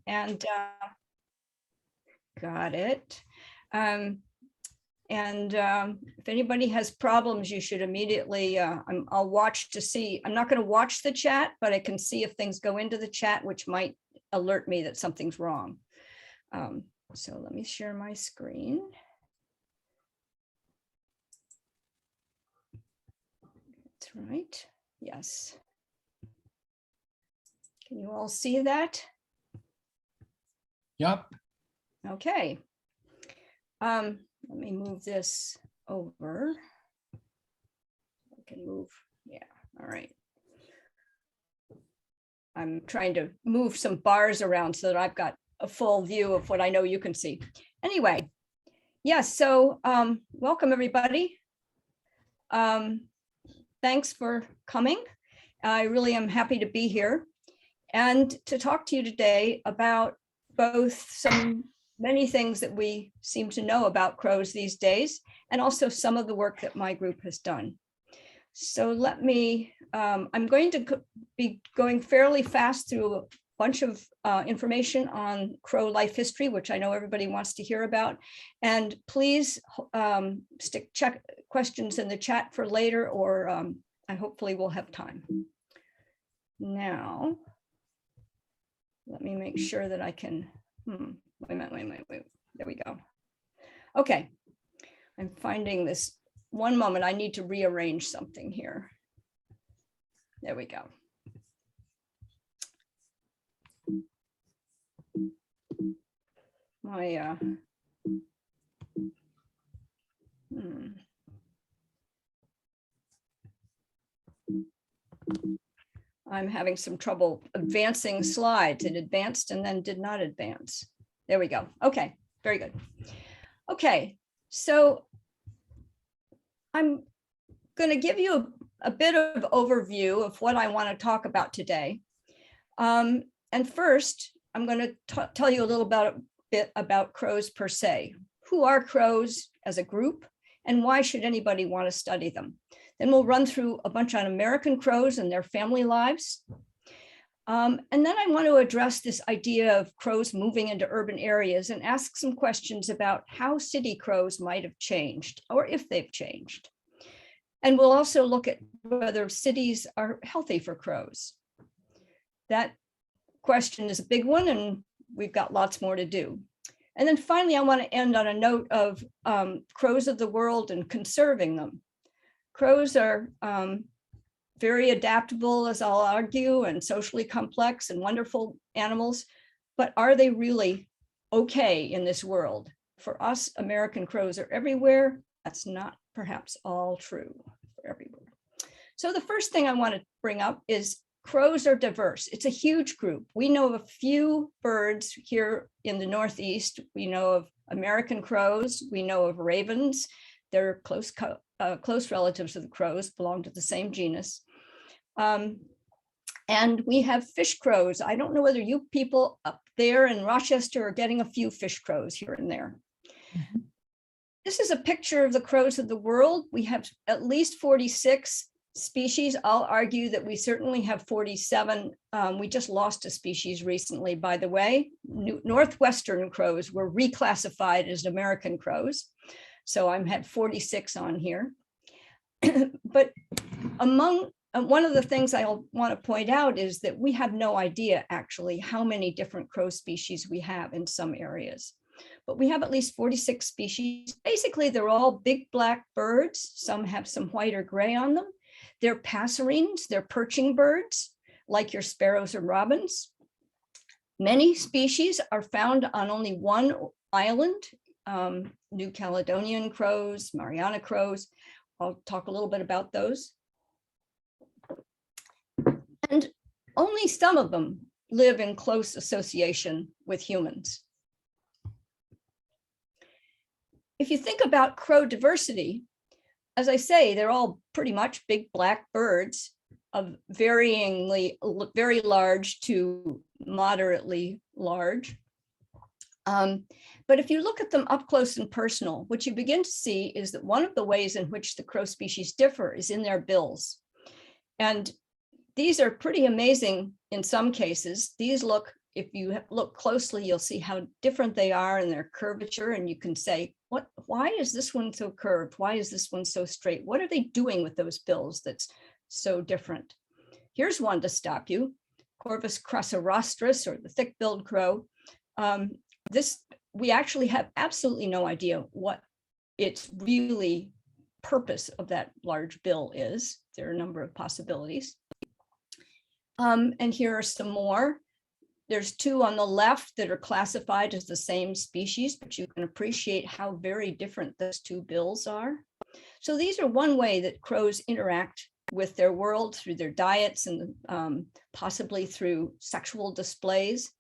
and got it. If anybody has problems, you should immediately, I'll watch to see. I'm not going to watch the chat, but I can see if things go into the chat, which might alert me that something's wrong. So let me share my screen. That's right. Yes. Can you all see that? Yep. Okay. Let me move this over. I can move. Yeah. All right. I'm trying to move some bars around so that I've got a full view of what I know you can see. Anyway, yes. So welcome everybody. Thanks for coming. I really am happy to be here and to talk to you today about both many things that we seem to know about crows these days, and also some of the work that my group has done. So let me, I'm going to be going fairly fast through a bunch of information on crow life history, which I know everybody wants to hear about. And please check questions in the chat for later, or I hopefully will have time. Now, let me make sure that I can, wait a minute, there we go. Okay, I'm finding this, one moment, I need to rearrange something here. There we go. My, I'm having some trouble advancing slides. It advanced and then did not advance. There we go. Okay, very good. Okay, so I'm going to give you a bit of overview of what I want to talk about today. And first, I'm going to tell you a little bit about crows per se. Who are crows as a group, and why should anybody want to study them? Then we'll run through a bunch on American crows and their family lives. And then I want to address this idea of crows moving into urban areas and ask some questions about how city crows might have changed, or if they've changed. And we'll also look at whether cities are healthy for crows. That question is a big one, and we've got lots more to do. And then finally, I want to end on a note of crows of the world and conserving them. Crows are very adaptable, as I'll argue, and socially complex and wonderful animals, but are they really okay in this world? For us, American crows are everywhere. That's not perhaps all true for everywhere. So the first thing I want to bring up is crows are diverse. It's a huge group. We know of a few birds here in the Northeast. We know of American crows. We know of ravens. They're close relatives of the crows, belong to the same genus. And we have fish crows. I don't know whether you people up there in Rochester are getting a few fish crows here and there. Mm-hmm. This is a picture of the crows of the world. We have at least 46 species. I'll argue that we certainly have 47. We just lost a species recently, by the way. Northwestern crows were reclassified as American crows. So I'm had 46 on here. But among one of the things I'll want to point out is that we have no idea actually how many different crow species we have in some areas. But we have at least 46 species. Basically, they're all big black birds. Some have some white or gray on them. They're passerines, they're perching birds, like your sparrows or robins. Many species are found on only one island, New Caledonian crows, Mariana crows. I'll talk a little bit about those. And only some of them live in close association with humans. If you think about crow diversity, as I say, they're all pretty much big black birds of varyingly very large to moderately large. But if you look at them up close and personal, what you begin to see is that one of the ways in which the crow species differ is in their bills. And these are pretty amazing in some cases. These look if you look closely, you'll see how different they are in their curvature. And you can say, why is this one so curved? Why is this one so straight? What are they doing with those bills that's so different? Here's one to stop you. Corvus crassirostris, or the thick-billed crow. We actually have absolutely no idea what its really purpose of that large bill is. There are a number of possibilities. And here are some more. There's two on the left that are classified as the same species, but you can appreciate how very different those two bills are. So these are one way that crows interact with their world through their diets and possibly through sexual displays.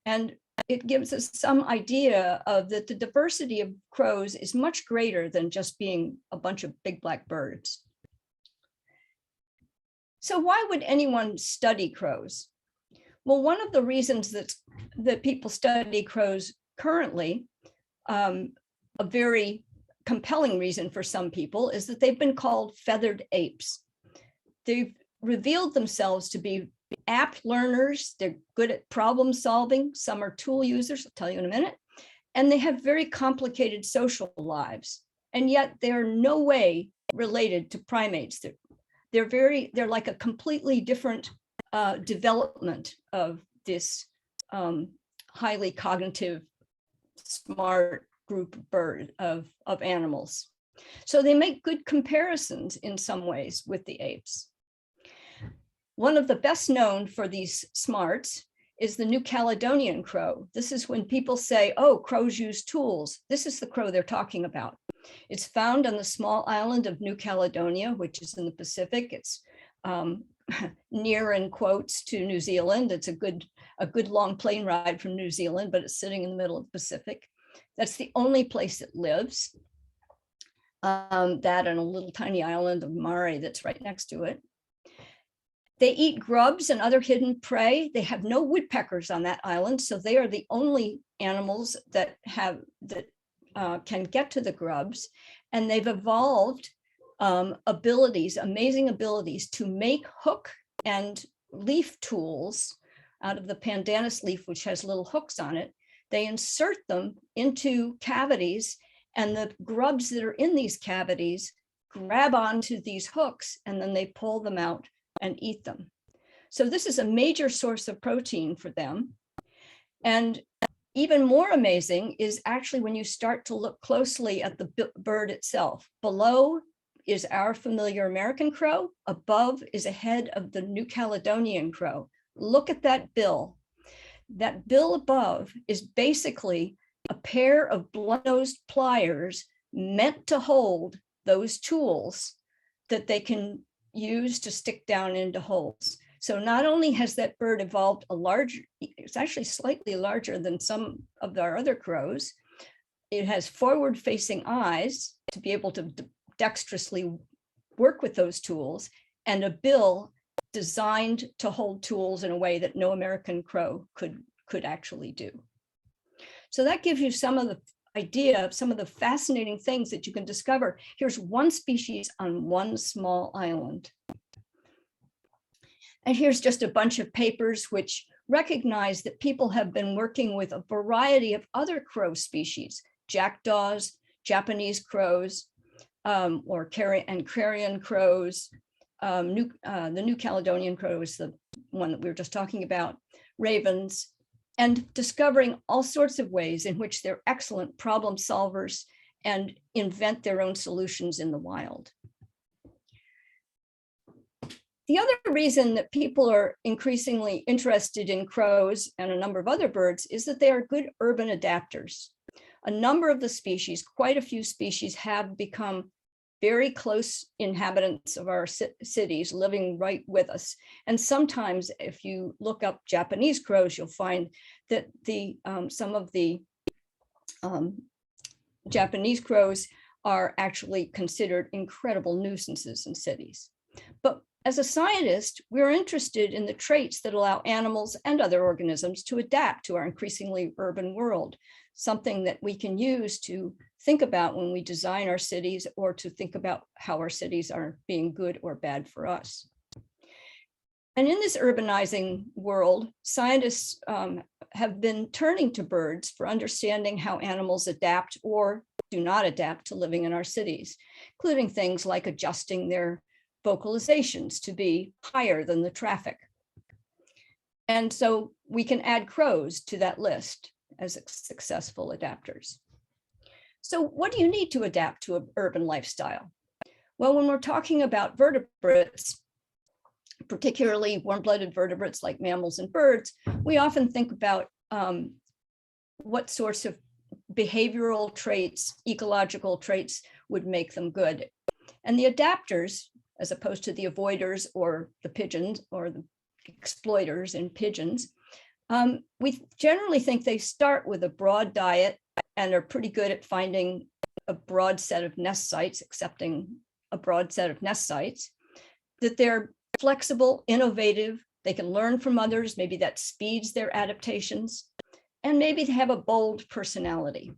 And it gives us some idea of that the diversity of crows is much greater than just being a bunch of big black birds. So why would anyone study crows? Well, one of the reasons that people study crows currently, a very compelling reason for some people, is that they've been called feathered apes. They've revealed themselves to be apt learners. They're good at problem solving. Some are tool users, I'll tell you in a minute. And they have very complicated social lives. And yet they're no way related to primates. They're like a completely different development of this highly cognitive, smart group of animals. So they make good comparisons in some ways with the apes. One of the best known for these smarts is the New Caledonian crow. This is when people say, oh, crows use tools. This is the crow they're talking about. It's found on the small island of New Caledonia, which is in the Pacific. It's near, in quotes, to New Zealand. It's a good long plane ride from New Zealand, but it's sitting in the middle of the Pacific. That's the only place it lives. That and a little tiny island of Mare that's right next to it. They eat grubs and other hidden prey. They have no woodpeckers on that island, so they are the only animals that can get to the grubs. And they've evolved abilities, amazing abilities to make hook and leaf tools out of the pandanus leaf, which has little hooks on it. They insert them into cavities, and the grubs that are in these cavities grab onto these hooks, and then they pull them out and eat them. So this is a major source of protein for them. And even more amazing is actually when you start to look closely at the bird itself. Below is our familiar American crow. Above is a head of the New Caledonian crow. Look at that bill. That bill above is basically a pair of blunt-nosed pliers meant to hold those tools that they can use to stick down into holes. So not only has that bird evolved it's actually slightly larger than some of our other crows. It has forward-facing eyes to be able to dexterously work with those tools, and a bill designed to hold tools in a way that no American crow could actually do. So that gives you some of the idea of some of the fascinating things that you can discover. Here's one species on one small island. And here's just a bunch of papers which recognize that people have been working with a variety of other crow species, jackdaws, Japanese crows, or carrion crows. The New Caledonian crow is the one that we were just talking about, ravens, and discovering all sorts of ways in which they're excellent problem solvers and invent their own solutions in the wild. The other reason that people are increasingly interested in crows and a number of other birds is that they are good urban adapters. A number of the species, quite a few species, have become very close inhabitants of our cities, living right with us. And sometimes if you look up Japanese crows, you'll find that some of the Japanese crows are actually considered incredible nuisances in cities. But as a scientist, we're interested in the traits that allow animals and other organisms to adapt to our increasingly urban world, something that we can use to think about when we design our cities, or to think about how our cities are being good or bad for us. And in this urbanizing world, scientists have been turning to birds for understanding how animals adapt or do not adapt to living in our cities, including things like adjusting their vocalizations to be higher than the traffic. And so we can add crows to that list as successful adapters. So what do you need to adapt to an urban lifestyle? Well, when we're talking about vertebrates, particularly warm-blooded vertebrates like mammals and birds, we often think about what sorts of behavioral traits, ecological traits would make them good. And the adapters, as opposed to the avoiders or the pigeons or the exploiters in pigeons, we generally think they start with a broad diet and are pretty good at finding a broad set of nest sites, accepting a broad set of nest sites, that they're flexible, innovative, they can learn from others, maybe that speeds their adaptations, and maybe they have a bold personality.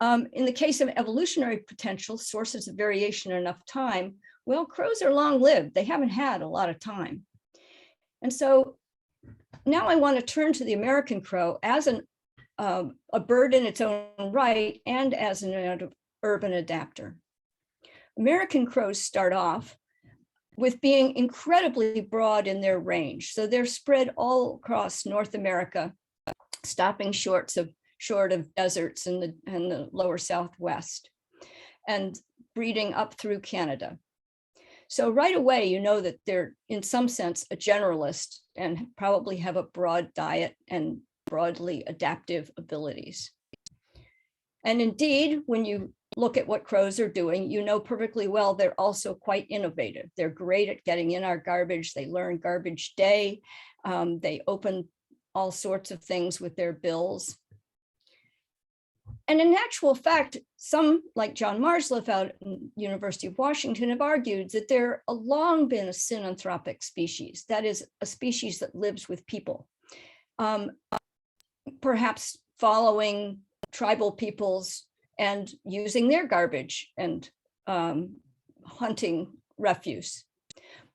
In the case of evolutionary potential, sources of variation in enough time, well, crows are long-lived. They haven't had a lot of time. And so now I want to turn to the American crow as a bird in its own right and as an urban adapter. American crows start off with being incredibly broad in their range. So they're spread all across North America, stopping short of deserts in the lower Southwest and breeding up through Canada. So right away, you know that they're in some sense a generalist and probably have a broad diet and broadly adaptive abilities. And indeed, when you look at what crows are doing, you know perfectly well they're also quite innovative. They're great at getting in our garbage. They learn garbage day. They open all sorts of things with their bills. And in actual fact, some like John Marsliff out at the University of Washington have argued that there long been a synanthropic species, that is a species that lives with people, perhaps following tribal peoples and using their garbage and hunting refuse.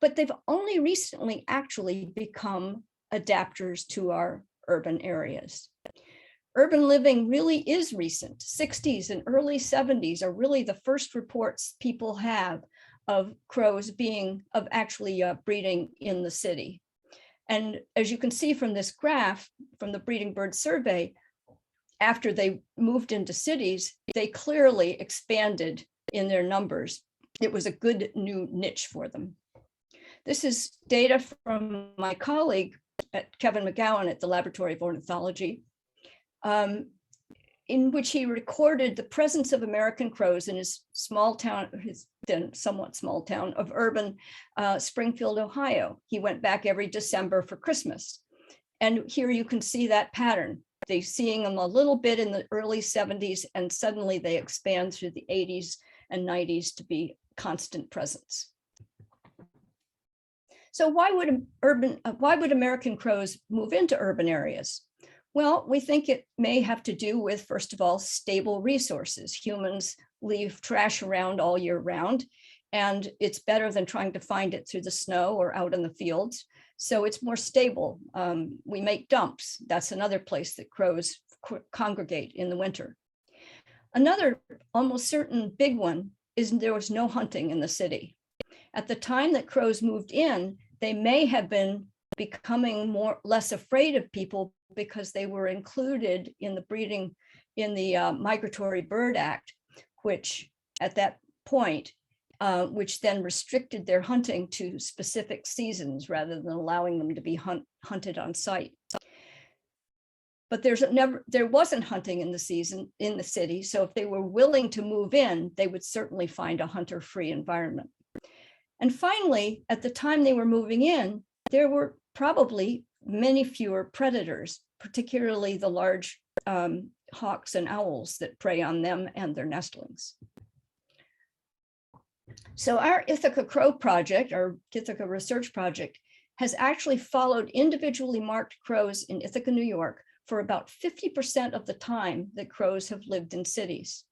But they've only recently actually become adapters to our urban areas. Urban living really is recent. 60s and early 70s are really the first reports people have of crows actually breeding in the city. And as you can see from this graph, from the Breeding Bird Survey, after they moved into cities, they clearly expanded in their numbers. It was a good new niche for them. This is data from my colleague Kevin McGowan at the Laboratory of Ornithology, in which he recorded the presence of American crows in his small town, his then somewhat small town of urban Springfield, Ohio. He went back every December for Christmas. And here you can see that pattern. They're seeing them a little bit in the early 70s, and suddenly they expand through the 80s and 90s to be constant presence. So why would American crows move into urban areas? Well, we think it may have to do with, first of all, stable resources. Humans leave trash around all year round, and it's better than trying to find it through the snow or out in the fields. So it's more stable. We make dumps. That's another place that crows congregate in the winter. Another almost certain big one is there was no hunting in the city. At the time that crows moved in, they may have been becoming less afraid of people because they were included in the Migratory Bird Act, which at that point, which then restricted their hunting to specific seasons rather than allowing them to be hunted on site. But there wasn't hunting in the city. So if they were willing to move in, they would certainly find a hunter-free environment. And finally, at the time they were moving in, there were probably many fewer predators, particularly the large hawks and owls that prey on them and their nestlings. So our Ithaca Crow project, our Ithaca research project, has actually followed individually marked crows in Ithaca, New York, for about 50% of the time that crows have lived in cities.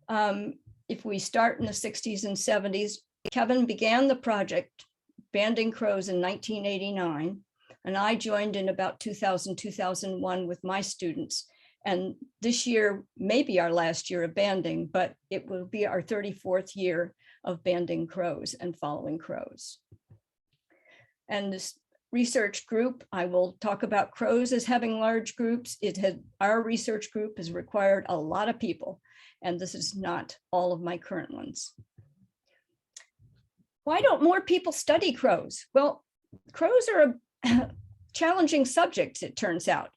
If we start in the 60s and 70s, Kevin began the project banding crows in 1989, and I joined in about 2000, 2001 with my students. And this year may be our last year of banding, but it will be our 34th year of banding crows and following crows. And this research group, I will talk about crows as having large groups. Our research group has required a lot of people, and this is not all of my current ones. Why don't more people study crows? Well, crows are a challenging subject, it turns out.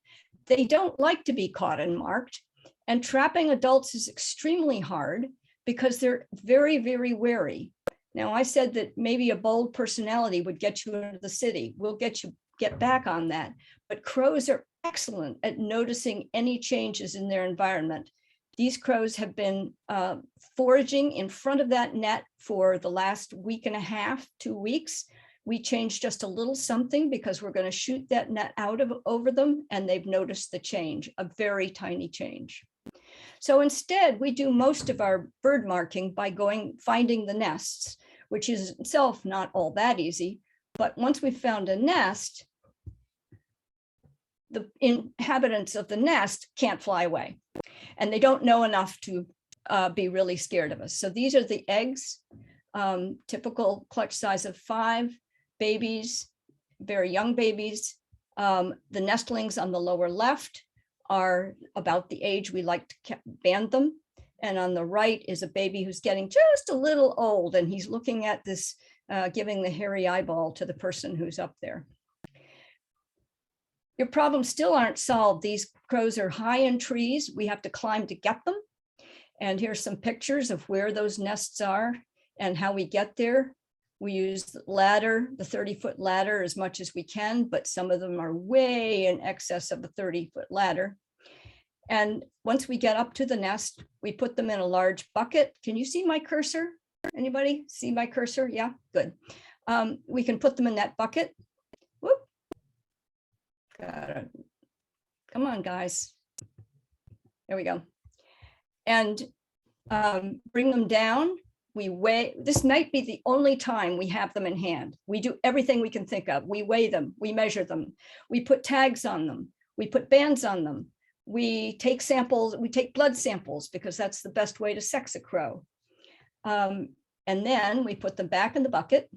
They don't like to be caught and marked, and trapping adults is extremely hard because they're very, very wary. Now, I said that maybe a bold personality would get you into the city. We'll get back on that. But crows are excellent at noticing any changes in their environment. These crows have been foraging in front of that net for the last week and a half, 2 weeks. We changed just a little something because we're going to shoot that net out over them, and they've noticed the change, a very tiny change. So instead, we do most of our bird marking by finding the nests, which is itself not all that easy. But once we've found a nest, the inhabitants of the nest can't fly away, and they don't know enough to be really scared of us. So these are the eggs, typical clutch size of 5, babies, very young babies. The nestlings on the lower left are about the age we like to band them. And on the right is a baby who's getting just a little old, and he's looking at this, giving the hairy eyeball to the person who's up there. Your problems still aren't solved. These crows are high in trees. We have to climb to get them. And here's some pictures of where those nests are and how we get there. We use the ladder, the 30-foot ladder, as much as we can, but some of them are way in excess of a 30-foot ladder. And once we get up to the nest, we put them in a large bucket. Can you see my cursor? Anybody see my cursor? Yeah, good. We can put them in that bucket. Whoop. Got it. Come on, guys. There we go. And bring them down. We weigh, this might be the only time we have them in hand. We do everything we can think of. We weigh them, we measure them, we put tags on them, we put bands on them. We take samples, we take blood samples because that's the best way to sex a crow. And then we put them back in the bucket,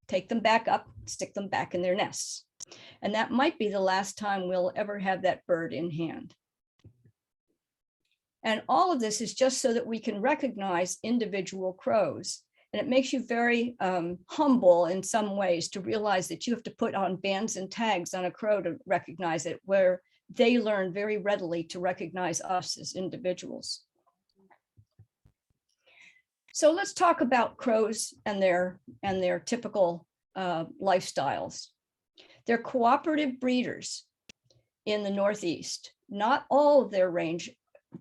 take them back up, stick them back in their nests. And that might be the last time we'll ever have that bird in hand. And all of this is just so that we can recognize individual crows. And it makes you very humble in some ways to realize that you have to put on bands and tags on a crow to recognize it, where they learn very readily to recognize us as individuals. So let's talk about crows and their typical lifestyles. They're cooperative breeders in the Northeast. Not all of their range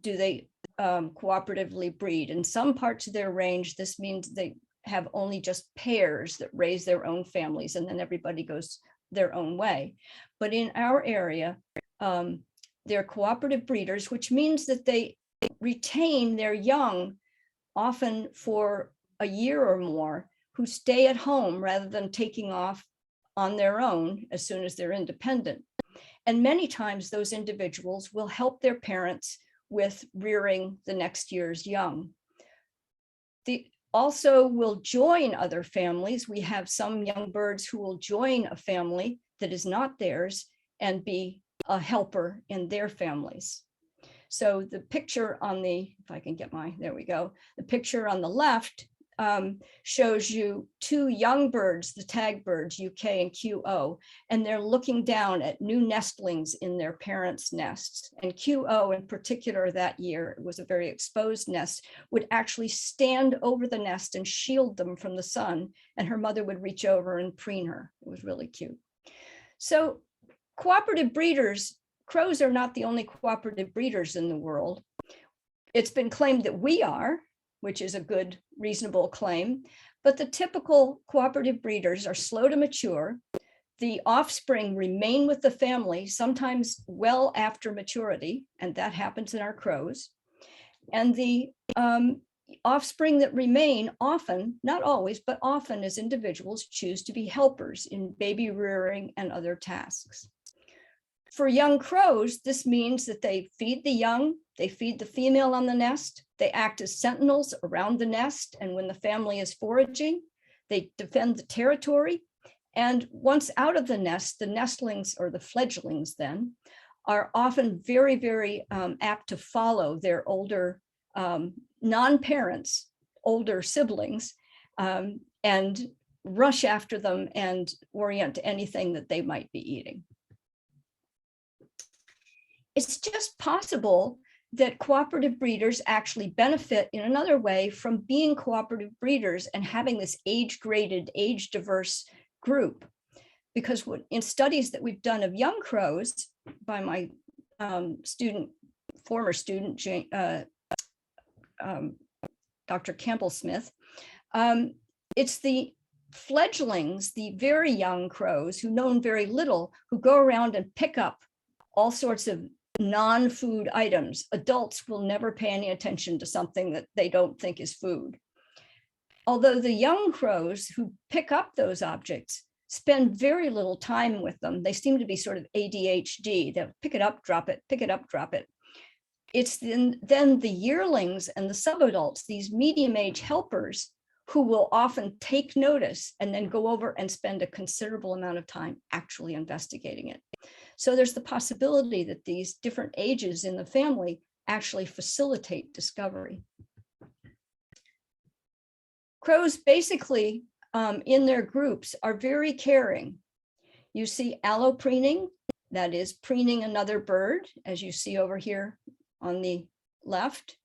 do they cooperatively breed. In some parts of their range, this means they have only just pairs that raise their own families, and then everybody goes their own way. But in our area, they're cooperative breeders, which means that they retain their young often for a year or more, who stay at home rather than taking off on their own as soon as they're independent. And many times those individuals will help their parents with rearing the next year's young. They also will join other families. We have some young birds who will join a family that is not theirs and be a helper in their families. So the picture on the, if I can get my, there we go. The picture on the left shows you 2 young birds, the tag birds, UK and QO, and they're looking down at new nestlings in their parents' nests. And QO in particular that year, it was a very exposed nest, would actually stand over the nest and shield them from the sun, and her mother would reach over and preen her. It was really cute. So cooperative breeders, crows are not the only cooperative breeders in the world. It's been claimed that we are, which is a good, reasonable claim. But the typical cooperative breeders are slow to mature. The offspring remain with the family, sometimes well after maturity, and that happens in our crows. And the offspring that remain often, not always, but often as individuals choose to be helpers in baby rearing and other tasks. For young crows, this means that they feed the young, they feed the female on the nest, they act as sentinels around the nest, and when the family is foraging, they defend the territory. And once out of the nest, the nestlings, or the fledglings then, are often very, very apt to follow their older non-parents, older siblings, and rush after them and orient to anything that they might be eating. It's just possible that cooperative breeders actually benefit in another way from being cooperative breeders and having this age-graded, age-diverse group. Because in studies that we've done of young crows by my former student, Dr. Campbell Smith, it's the fledglings, the very young crows who know very little, who go around and pick up all sorts of non-food items. Adults will never pay any attention to something that they don't think is food. Although the young crows who pick up those objects spend very little time with them. They seem to be sort of ADHD. They'll pick it up, drop it, pick it up, drop it. It's then the yearlings and the subadults, these medium-age helpers, who will often take notice and then go over and spend a considerable amount of time actually investigating it. So there's the possibility that these different ages in the family actually facilitate discovery. Crows basically in their groups are very caring. You see allopreening, that is preening another bird, as you see over here on the left.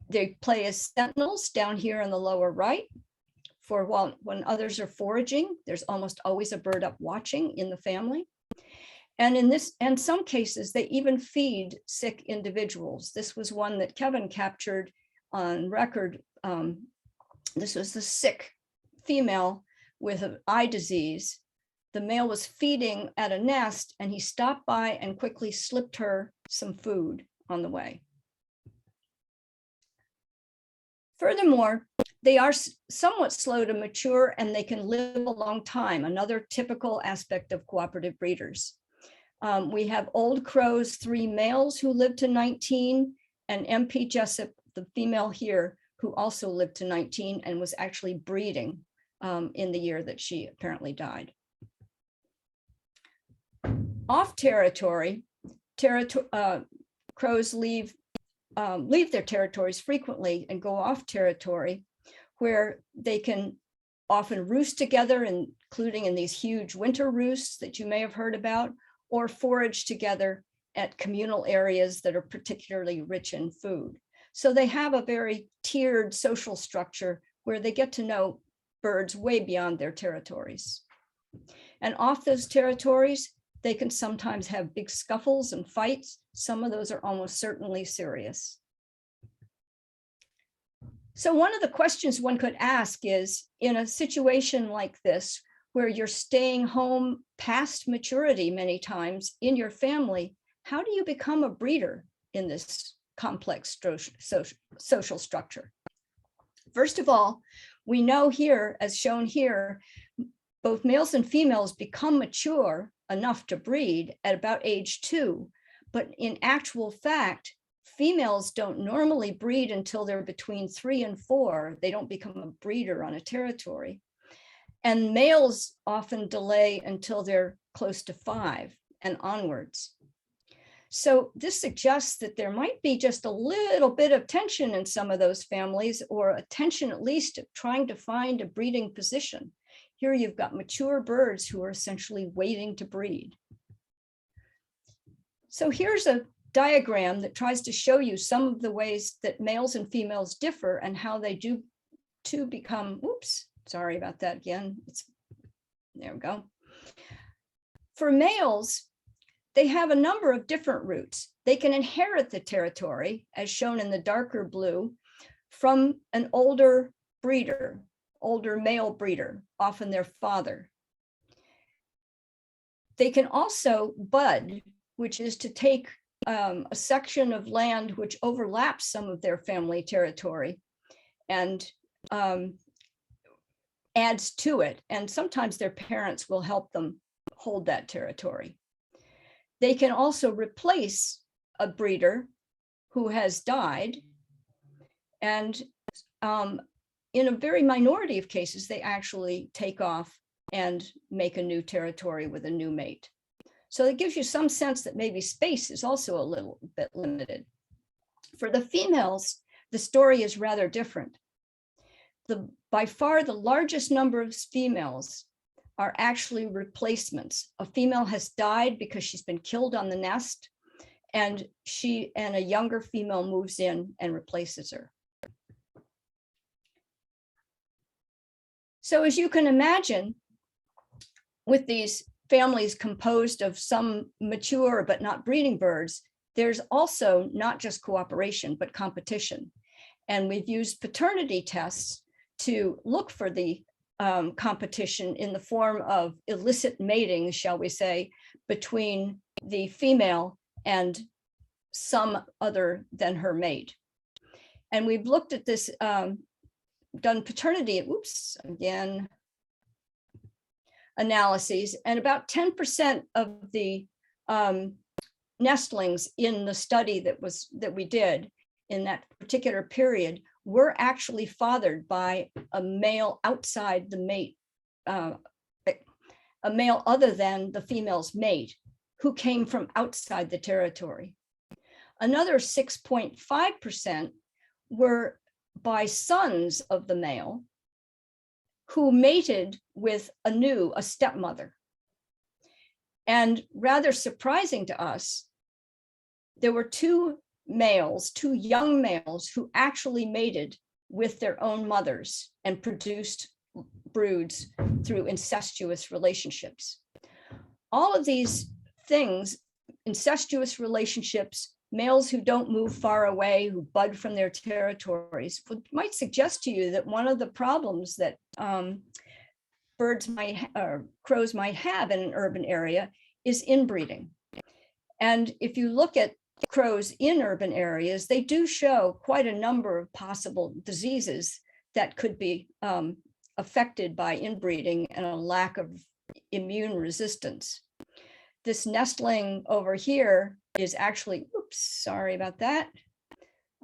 They play as sentinels down here in the lower right. For when others are foraging, there's almost always a bird up watching in the family. And in some cases, they even feed sick individuals. This was one that Kevin captured on record. This was the sick female with an eye disease. The male was feeding at a nest, and he stopped by and quickly slipped her some food on the way. Furthermore, they are somewhat slow to mature, and they can live a long time, another typical aspect of cooperative breeders. We have old crows, 3 males who lived to 19, and MP Jessup, the female here, who also lived to 19 and was actually breeding in the year that she apparently died. Off territory, crows leave their territories frequently and go off territory, where they can often roost together, including in these huge winter roosts that you may have heard about, or forage together at communal areas that are particularly rich in food. So they have a very tiered social structure where they get to know birds way beyond their territories. And off those territories, they can sometimes have big scuffles and fights. Some of those are almost certainly serious. So one of the questions one could ask is, in a situation like this, where you're staying home past maturity many times in your family, how do you become a breeder in this complex social structure? First of all, we know here, as shown here, both males and females become mature enough to breed at about age 2, but in actual fact, females don't normally breed until they're between 3 and 4. They don't become a breeder on a territory. And males often delay until they're close to 5 and onwards. So this suggests that there might be just a little bit of tension in some of those families, or a tension at least of trying to find a breeding position. Here you've got mature birds who are essentially waiting to breed. So here's a diagram that tries to show you some of the ways that males and females differ and how they do to become, oops, sorry about that again. There we go. For males, they have a number of different routes. They can inherit the territory, as shown in the darker blue, from an older breeder, older male breeder, often their father. They can also bud, which is to take a section of land which overlaps some of their family territory and adds to it. And sometimes their parents will help them hold that territory. They can also replace a breeder who has died. And in a very minority of cases, they actually take off and make a new territory with a new mate. So it gives you some sense that maybe space is also a little bit limited. For the females, the story is rather different. By far the largest number of females are actually replacements. A female has died because she's been killed on the nest, and a younger female moves in and replaces her. So as you can imagine, with these families composed of some mature but not breeding birds, there's also not just cooperation, but competition. And we've used paternity tests to look for the competition in the form of illicit mating, shall we say, between the female and some other than her mate. And we've looked at this, done paternity, analyses, and about 10% of the nestlings in the study that we did in that particular period were actually fathered by a male outside the mate, a male other than the female's mate, who came from outside the territory. Another 6.5% were by sons of the male who mated with a stepmother. And rather surprising to us, there were two young males who actually mated with their own mothers and produced broods through incestuous relationships. All of these things, incestuous relationships, males who don't move far away, who bud from their territories, might suggest to you that one of the problems that crows might have in an urban area is inbreeding. And if you look at crows in urban areas, they do show quite a number of possible diseases that could be affected by inbreeding and a lack of immune resistance. This nestling over here is actually, oops, sorry about that.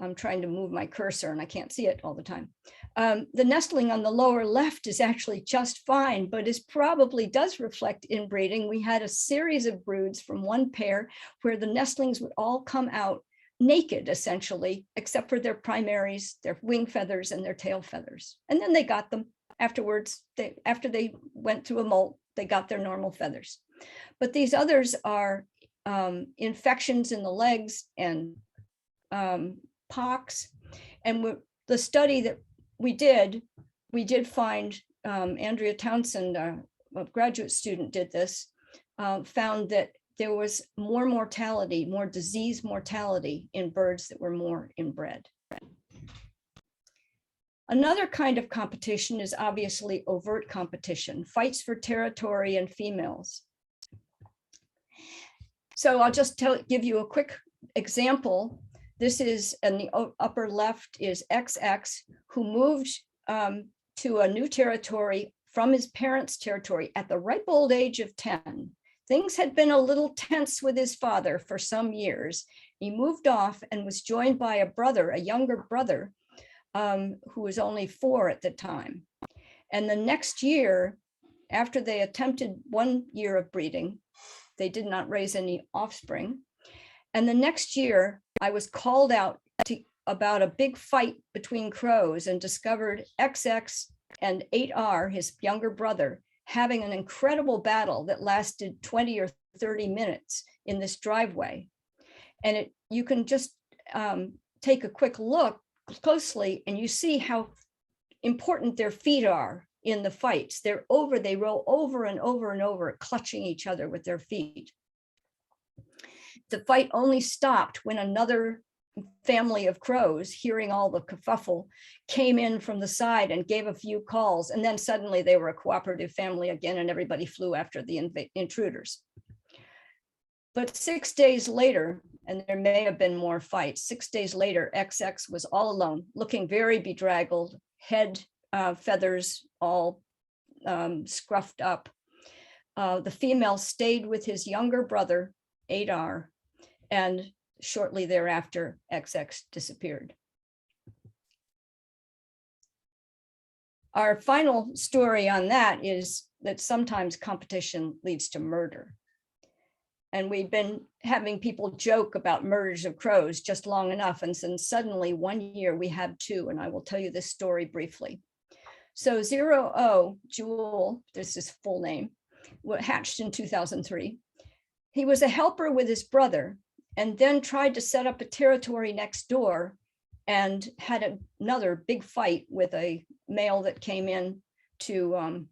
I'm trying to move my cursor and I can't see it all the time. The nestling on the lower left is actually just fine, but it probably does reflect inbreeding. We had a series of broods from one pair where the nestlings would all come out naked, essentially, except for their primaries, their wing feathers and their tail feathers. And then they got them afterwards. After they went through a molt, they got their normal feathers. But these others are infections in the legs and pox. And the study that we did find, Andrea Townsend, a graduate student did this, found that there was more mortality, more disease mortality in birds that were more inbred. Another kind of competition is obviously overt competition, fights for territory and females. So I'll just give you a quick example. This is in the upper left is XX, who moved to a new territory from his parents' territory at the ripe old age of 10. Things had been a little tense with his father for some years. He moved off and was joined by a brother, a younger brother, who was only 4 at the time. And the next year, after they attempted 1 year of breeding, they did not raise any offspring. And the next year, I was called out about a big fight between crows and discovered XX and 8R, his younger brother, having an incredible battle that lasted 20 or 30 minutes in this driveway. And you can just take a quick look closely and you see how important their feet are in the fights. They roll over and over and over, clutching each other with their feet. The fight only stopped when another family of crows, hearing all the kerfuffle, came in from the side and gave a few calls, and then suddenly they were a cooperative family again and everybody flew after the intruders. But 6 days later, and there may have been more fights. 6 days later, XX was all alone, looking very bedraggled, head feathers all scruffed up. The female stayed with his younger brother, Adar, and shortly thereafter, XX disappeared. Our final story on that is that sometimes competition leads to murder. And we've been having people joke about murders of crows just long enough. And then suddenly one year we had 2, and I will tell you this story briefly. So 0O, Jewel, this is his full name, hatched in 2003. He was a helper with his brother and then tried to set up a territory next door and had another big fight with a male that came in to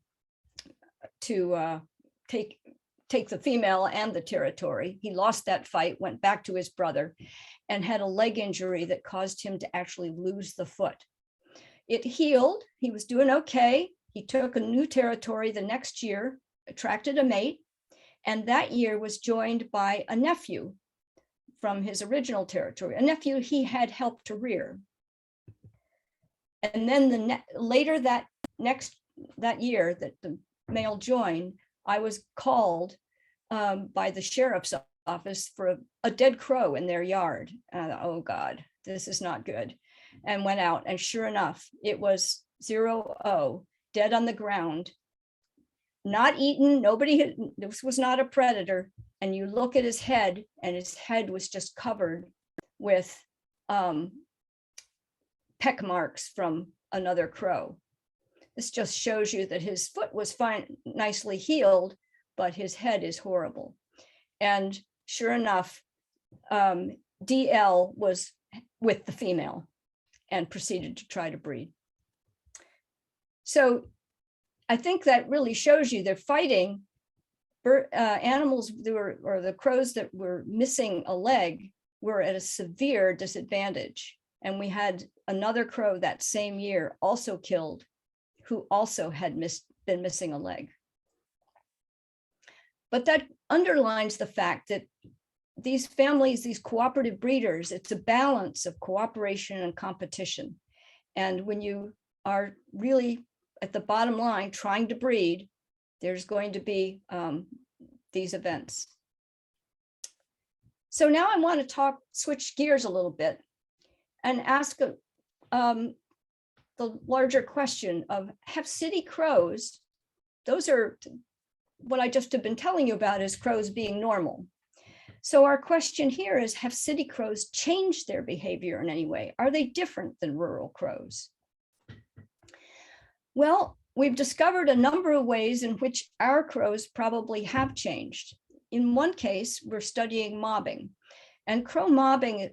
take the female and the territory. He lost that fight, went back to his brother, and had a leg injury that caused him to actually lose the foot. It healed. He was doing okay. He took a new territory the next year, attracted a mate, and that year was joined by a nephew from his original territory, a nephew he had helped to rear. And then later that year that the male joined, I was called by the sheriff's office for a dead crow in their yard. Oh God, this is not good. And went out, and sure enough, it was 0O, dead on the ground, not eaten. This was not a predator. And you look at his head, and his head was just covered with peck marks from another crow. This just shows you that his foot was fine, nicely healed, but his head is horrible. And sure enough, DL was with the female and proceeded to try to breed. So I think that really shows you they're fighting animals or the crows that were missing a leg were at a severe disadvantage. And we had another crow that same year also killed, who also had been missing a leg. But that underlines the fact that these families, these cooperative breeders, it's a balance of cooperation and competition. And when you are really at the bottom line trying to breed, there's going to be these events. So now I want to switch gears a little bit and ask the larger question of, have city crows, those are what I just have been telling you about as crows being normal. So our question here is, have city crows changed their behavior in any way? Are they different than rural crows? Well, we've discovered a number of ways in which our crows probably have changed. In one case, we're studying mobbing, and crow mobbing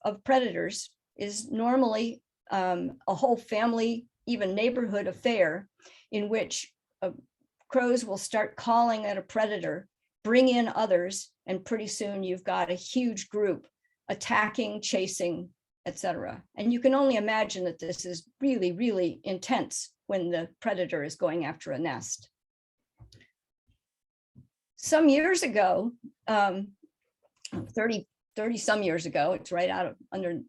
of predators is normally a whole family, even neighborhood affair in which crows will start calling at a predator, bring in others, and pretty soon you've got a huge group attacking, chasing, etc. And you can only imagine that this is really, really intense when the predator is going after a nest. Some years ago, 30 some years ago, it's right out of under,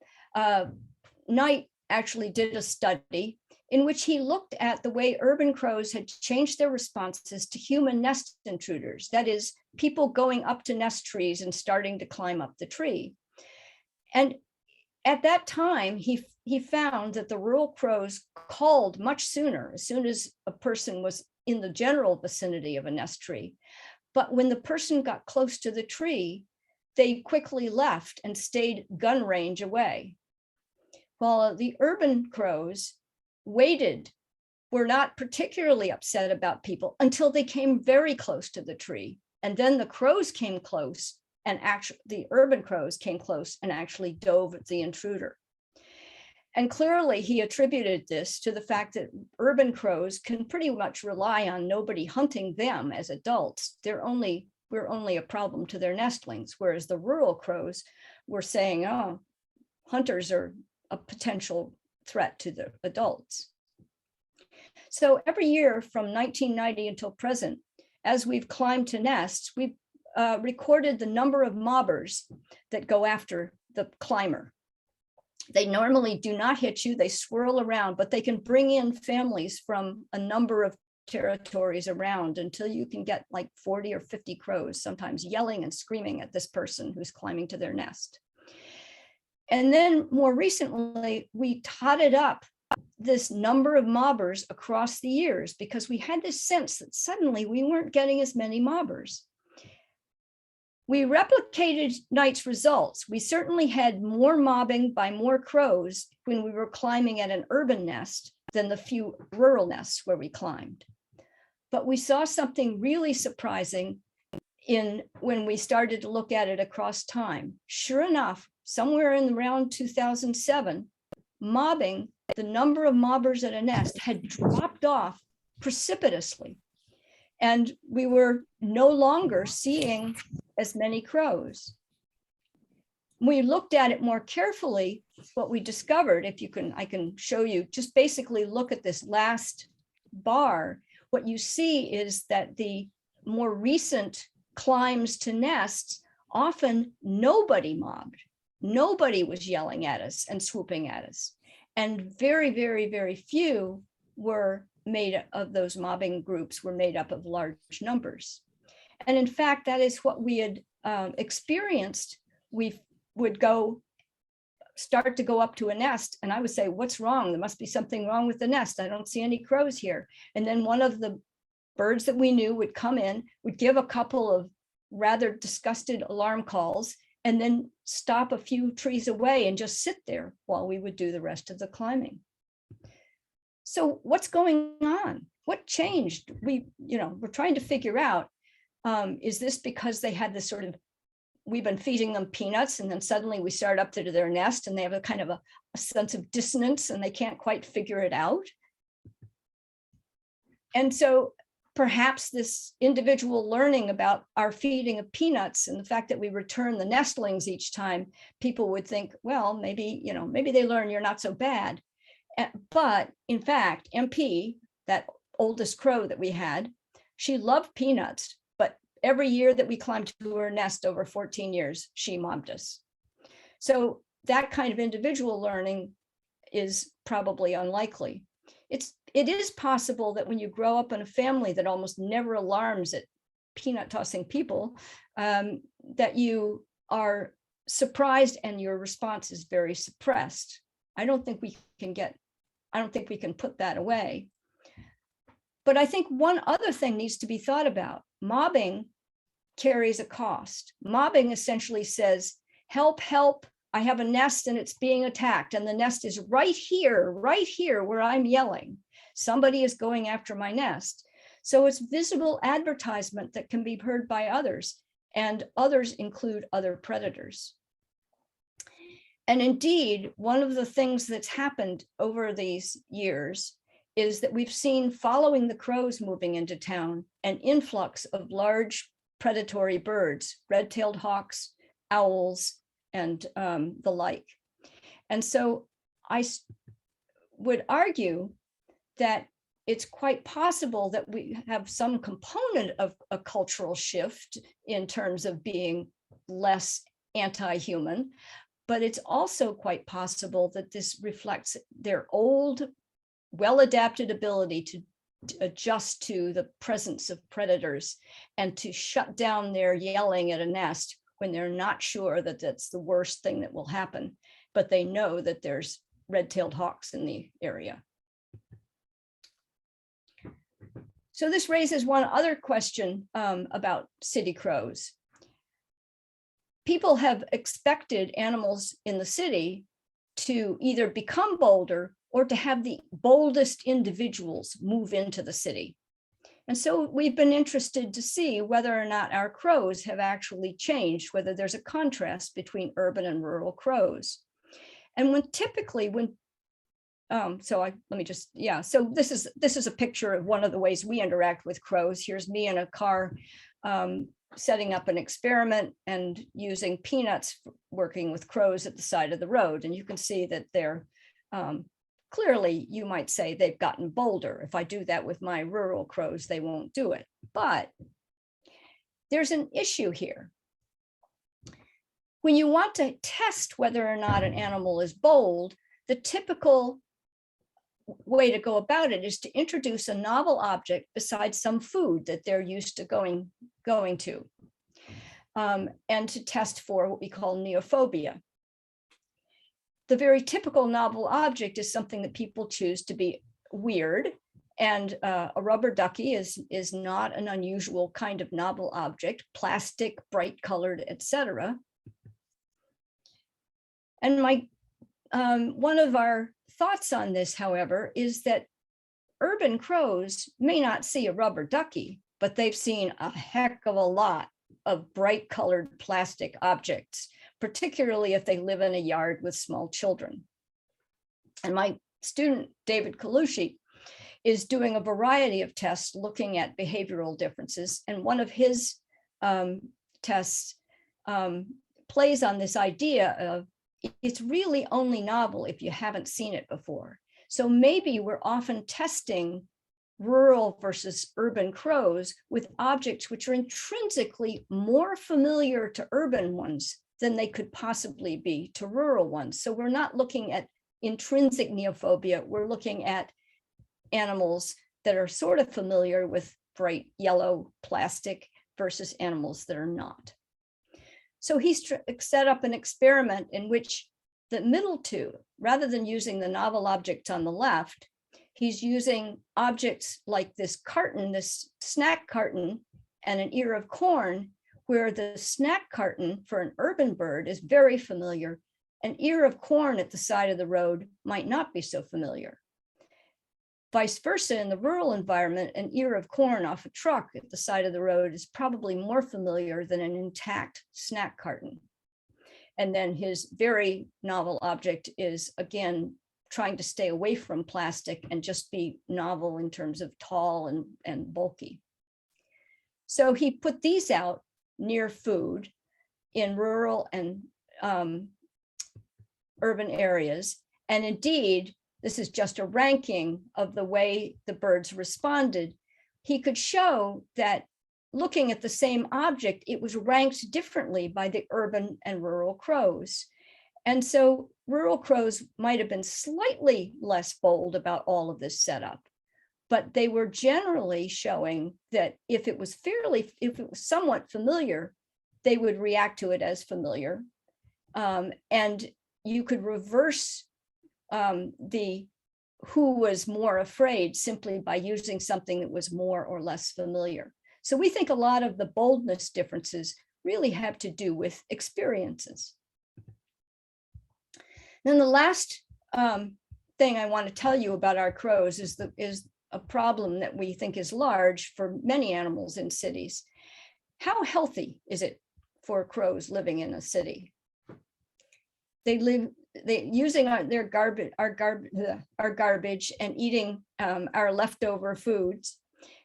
Knight actually did a study in which he looked at the way urban crows had changed their responses to human nest intruders. That is, people going up to nest trees and starting to climb up the tree. And at that time, he found that the rural crows called much sooner, as soon as a person was in the general vicinity of a nest tree. But when the person got close to the tree, they quickly left and stayed gun range away. While the urban crows waited, were not particularly upset about people until they came very close to the tree. And then the crows came close, and actually the urban crows came close and actually dove at the intruder. And clearly he attributed this to the fact that urban crows can pretty much rely on nobody hunting them as adults. We're only a problem to their nestlings, whereas the rural crows were saying, oh, hunters are a potential threat to the adults. So every year from 1990 until present, as we've climbed to nests, recorded the number of mobbers that go after the climber. They normally do not hit you, they swirl around, but they can bring in families from a number of territories around until you can get like 40 or 50 crows, sometimes yelling and screaming at this person who's climbing to their nest. And then more recently, we totted up this number of mobbers across the years because we had this sense that suddenly we weren't getting as many mobbers. We replicated Knight's results. We certainly had more mobbing by more crows when we were climbing at an urban nest than the few rural nests where we climbed. But we saw something really surprising when we started to look at it across time. Sure enough, somewhere in around 2007, mobbing, the number of mobbers at a nest had dropped off precipitously. And we were no longer seeing as many crows. When we looked at it more carefully, what we discovered, I can show you, just basically look at this last bar. What you see is that the more recent climbs to nests, often nobody mobbed. Nobody was yelling at us and swooping at us. And very, very, very few were made of those mobbing groups were made up of large numbers. And in fact, that is what we had experienced. We would start to go up to a nest and I would say, what's wrong? There must be something wrong with the nest. I don't see any crows here. And then one of the birds that we knew would come in, would give a couple of rather disgusted alarm calls, and then stop a few trees away and just sit there while we would do the rest of the climbing. So what's going on? What changed? We're trying to figure out, is this because they had this sort of, we've been feeding them peanuts and then suddenly we start up to their nest and they have a kind of a sense of dissonance and they can't quite figure it out. And so perhaps this individual learning about our feeding of peanuts and the fact that we return the nestlings each time, people would think, well, maybe they learn you're not so bad. But in fact, MP, that oldest crow that we had, she loved peanuts, but every year that we climbed to her nest over 14 years, she mobbed us. So that kind of individual learning is probably unlikely. It is possible that when you grow up in a family that almost never alarms at peanut tossing people, that you are surprised and your response is very suppressed. I don't think we can put that away. But I think one other thing needs to be thought about. Mobbing carries a cost. Mobbing essentially says, help, help, I have a nest and it's being attacked and the nest is right here where I'm yelling. Somebody is going after my nest. So it's visible advertisement that can be heard by others, and others include other predators. And indeed, one of the things that's happened over these years is that we've seen, following the crows moving into town, an influx of large predatory birds, red-tailed hawks, owls, and the like. And so I would argue that it's quite possible that we have some component of a cultural shift in terms of being less anti-human, but it's also quite possible that this reflects their old, well-adapted ability to adjust to the presence of predators and to shut down their yelling at a nest when they're not sure that that's the worst thing that will happen, but they know that there's red-tailed hawks in the area. So this raises one other question about city crows. People have expected animals in the city to either become bolder or to have the boldest individuals move into the city. And so we've been interested to see whether or not our crows have actually changed, whether there's a contrast between urban and rural crows. And so this is a picture of one of the ways we interact with crows. Here's me in a car setting up an experiment and using peanuts, working with crows at the side of the road. And you can see that they're clearly, you might say they've gotten bolder. If I do that with my rural crows, they won't do it. But there's an issue here. When you want to test whether or not an animal is bold, the typical way to go about it is to introduce a novel object besides some food that they're used to going to, and to test for what we call neophobia. The very typical novel object is something that people choose to be weird, and a rubber ducky is not an unusual kind of novel object, plastic, bright colored, etc. And one of our thoughts on this, however, is that urban crows may not see a rubber ducky, but they've seen a heck of a lot of bright colored plastic objects, particularly if they live in a yard with small children. And my student, David Colucci, is doing a variety of tests looking at behavioral differences. And one of his tests plays on this idea of it's really only novel if you haven't seen it before. So maybe we're often testing rural versus urban crows with objects which are intrinsically more familiar to urban ones than they could possibly be to rural ones. So we're not looking at intrinsic neophobia, we're looking at animals that are sort of familiar with bright yellow plastic versus animals that are not. So he's set up an experiment in which the middle two, rather than using the novel object on the left, he's using objects like this carton, this snack carton, and an ear of corn, where the snack carton for an urban bird is very familiar. An ear of corn at the side of the road might not be so familiar. Vice versa, in the rural environment, an ear of corn off a truck at the side of the road is probably more familiar than an intact snack carton. And then his very novel object is, again, trying to stay away from plastic and just be novel in terms of tall and bulky. So he put these out near food in rural and urban areas. And indeed, this is just a ranking of the way the birds responded. He could show that looking at the same object, it was ranked differently by the urban and rural crows. And so rural crows might have been slightly less bold about all of this setup, but they were generally showing that if it was somewhat familiar, they would react to it as familiar. And you could reverse the who was more afraid simply by using something that was more or less familiar. So we think a lot of the boldness differences really have to do with experiences. Then the last thing I want to tell you about our crows is a problem that we think is large for many animals in cities. How healthy is it for crows living in a city? They using our garbage and eating our leftover foods.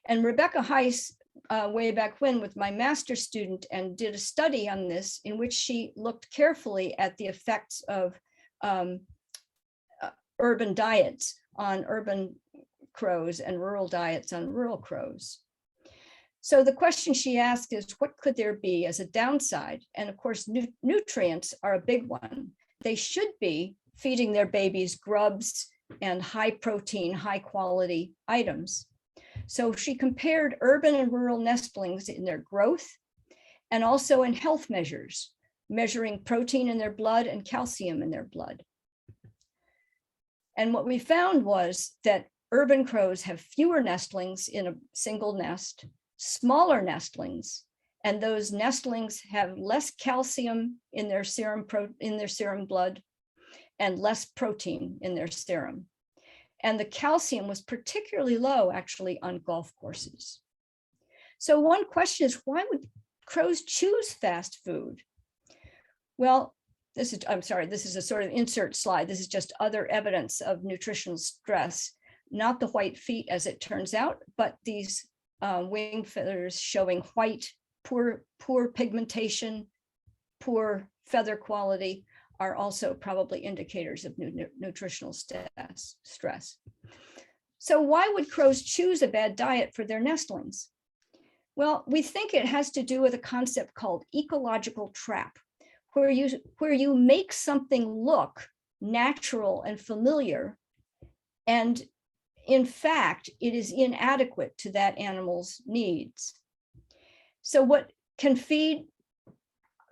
And Rebecca Heiss, way back when, with my master's student, and did a study on this in which she looked carefully at the effects of urban diets on urban crows and rural diets on rural crows. So the question she asked is, what could there be as a downside? And of course, nutrients are a big one. They should be feeding their babies grubs and high protein, high quality items. So she compared urban and rural nestlings in their growth and also in health measures, measuring protein in their blood and calcium in their blood. And what we found was that urban crows have fewer nestlings in a single nest, smaller nestlings, and those nestlings have less calcium in their serum blood and less protein in their serum. And the calcium was particularly low, actually, on golf courses. So one question is, why would crows choose fast food? Well, this is a sort of insert slide. This is just other evidence of nutritional stress, not the white feet, as it turns out, but these wing feathers showing white, poor pigmentation, poor feather quality are also probably indicators of nutritional stress. So why would crows choose a bad diet for their nestlings? Well, we think it has to do with a concept called ecological trap, where you make something look natural and familiar, and in fact, it is inadequate to that animal's needs. So what can feed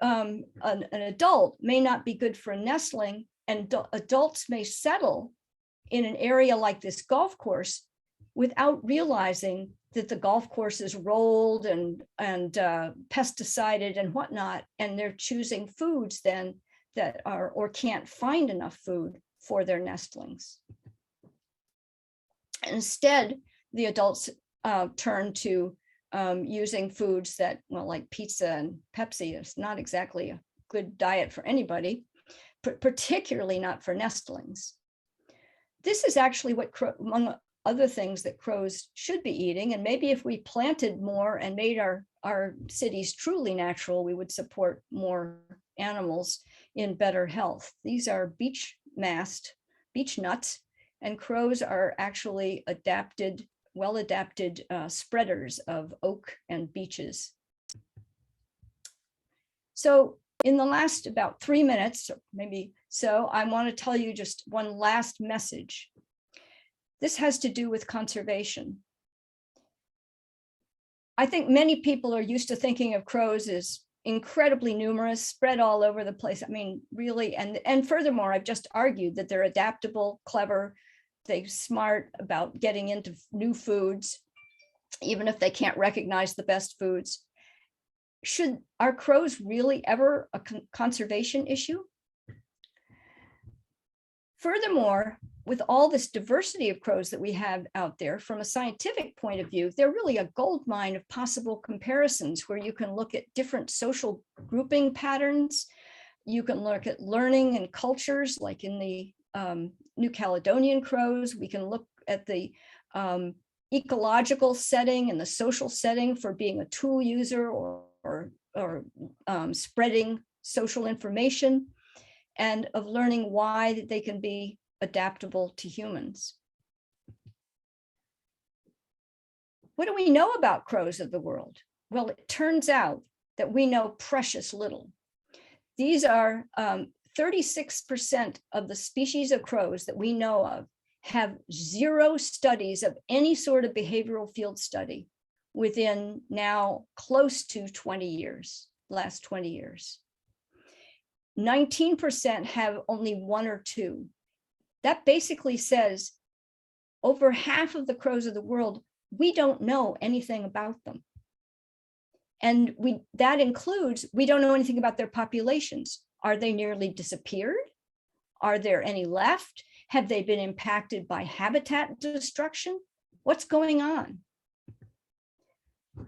an adult may not be good for a nestling, and adults may settle in an area like this golf course without realizing that the golf course is rolled and pesticided and whatnot, and they're choosing foods then that are or can't find enough food for their nestlings. Instead, the adults turn to using foods that, well, like pizza and Pepsi is not exactly a good diet for anybody, particularly not for nestlings. This is actually what, among other things, that crows should be eating. And maybe if we planted more and made our cities truly natural, we would support more animals in better health. These are beech nuts, and crows are actually well-adapted spreaders of oak and beeches. So in the last about 3 minutes, maybe so, I want to tell you just one last message. This has to do with conservation. I think many people are used to thinking of crows as incredibly numerous, spread all over the place. I mean, really, and furthermore, I've just argued that they're adaptable, clever, they're smart about getting into new foods, even if they can't recognize the best foods. Are crows really ever a conservation issue? Furthermore, with all this diversity of crows that we have out there, from a scientific point of view, they're really a gold mine of possible comparisons, where you can look at different social grouping patterns. You can look at learning and cultures, like in the New Caledonian crows. We can look at the ecological setting and the social setting for being a tool user or spreading social information, and of learning why they can be adaptable to humans. What do we know about crows of the world? Well, it turns out that we know precious little. These are 36% of the species of crows that we know of have zero studies of any sort of behavioral field study within now close to 20 years, last 20 years. 19% have only one or two. That basically says over half of the crows of the world, we don't know anything about them. And that includes, we don't know anything about their populations. Are they nearly disappeared? Are there any left? Have they been impacted by habitat destruction? What's going on?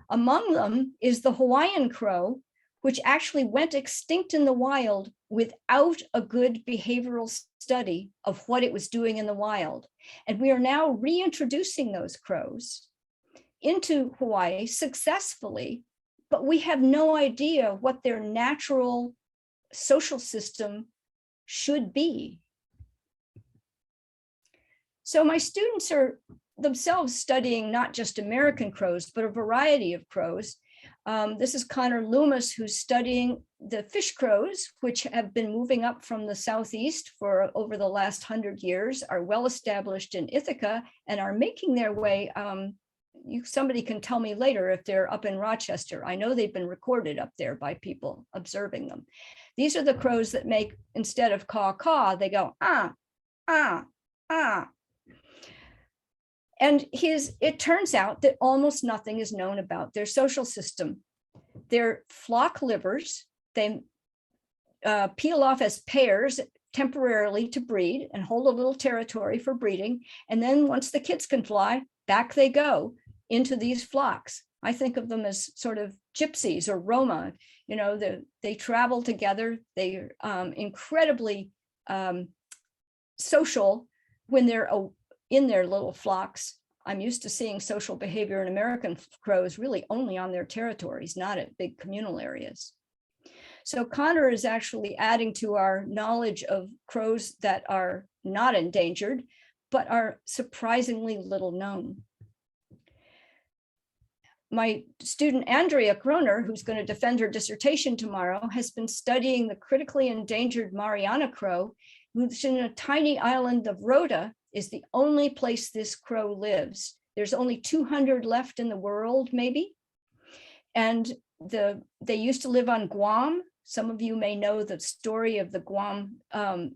Among them is the Hawaiian crow, which actually went extinct in the wild without a good behavioral study of what it was doing in the wild. And we are now reintroducing those crows into Hawaii successfully, but we have no idea what their natural social system should be. So my students are themselves studying not just American crows, but a variety of crows. This is Connor Loomis, who's studying the fish crows, which have been moving up from the southeast for over the last 100 years, are well established in Ithaca, and are making their way. Somebody can tell me later if they're up in Rochester. I know they've been recorded up there by people observing them. These are the crows that make, instead of caw, caw, they go ah, ah, ah. And it turns out that almost nothing is known about their social system. They're flock livers. They peel off as pairs temporarily to breed and hold a little territory for breeding. And then once the kids can fly, back they go into these flocks. I think of them as sort of gypsies or Roma. You know, they travel together. They're incredibly social when they're in their little flocks. I'm used to seeing social behavior in American crows really only on their territories, not at big communal areas. So Connor is actually adding to our knowledge of crows that are not endangered, but are surprisingly little known. my student Andrea Kroner, who's going to defend her dissertation tomorrow, has been studying the critically endangered Mariana crow, who's in a tiny island of Rota, is the only place this crow lives. There's only 200 left in the world, maybe. And they used to live on Guam. Some of you may know the story of the Guam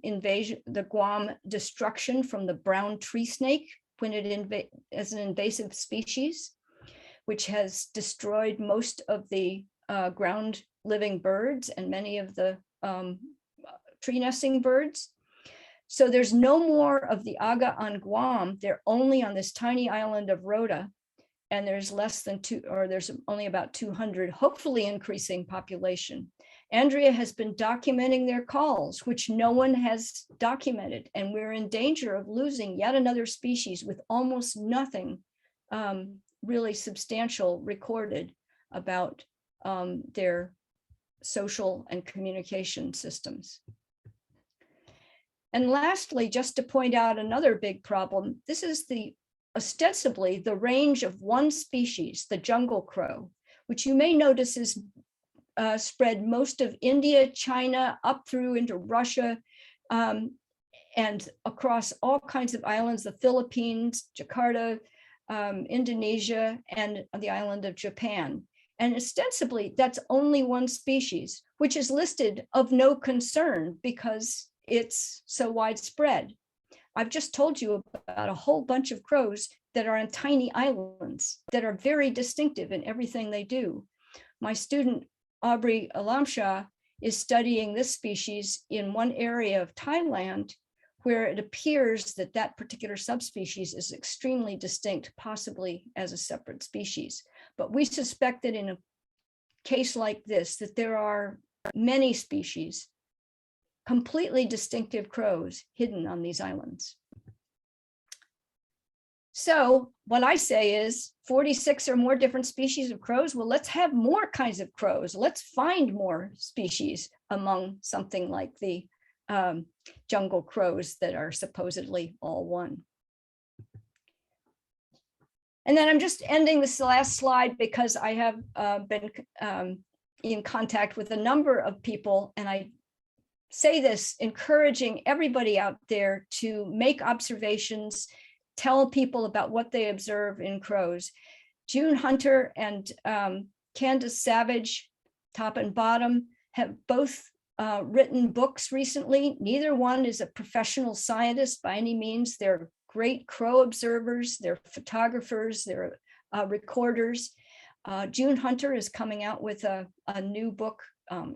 invasion, the Guam destruction from the brown tree snake when it as an invasive species, which has destroyed most of the ground living birds and many of the tree nesting birds. So there's no more of the aga on Guam. They're only on this tiny island of Rota, and there's there's only about 200, hopefully increasing population. Andrea has been documenting their calls, which no one has documented, and we're in danger of losing yet another species with almost nothing really substantial recorded about their social and communication systems. And lastly, just to point out another big problem, this is ostensibly the range of one species, the jungle crow, which you may notice is spread most of India, China, up through into Russia, and across all kinds of islands, the Philippines, Jakarta, Indonesia, and the island of Japan. And ostensibly, that's only one species, which is listed of no concern because it's so widespread. I've just told you about a whole bunch of crows that are on tiny islands that are very distinctive in everything they do. My student, Aubrey Alamshah, is studying this species in one area of Thailand where it appears that that particular subspecies is extremely distinct, possibly as a separate species. But we suspect that in a case like this, that there are many species, completely distinctive crows hidden on these islands. So what I say is 46 or more different species of crows. Well, let's have more kinds of crows. Let's find more species among something like the jungle crows that are supposedly all one. And then I'm just ending this last slide because I have been in contact with a number of people, and I say this encouraging everybody out there to make observations, tell people about what they observe in crows. June Hunter and Candace Savage, top and bottom, have both written books recently. Neither one is a professional scientist by any means. They're great crow observers, they're photographers, they're recorders. June Hunter is coming out with a new book.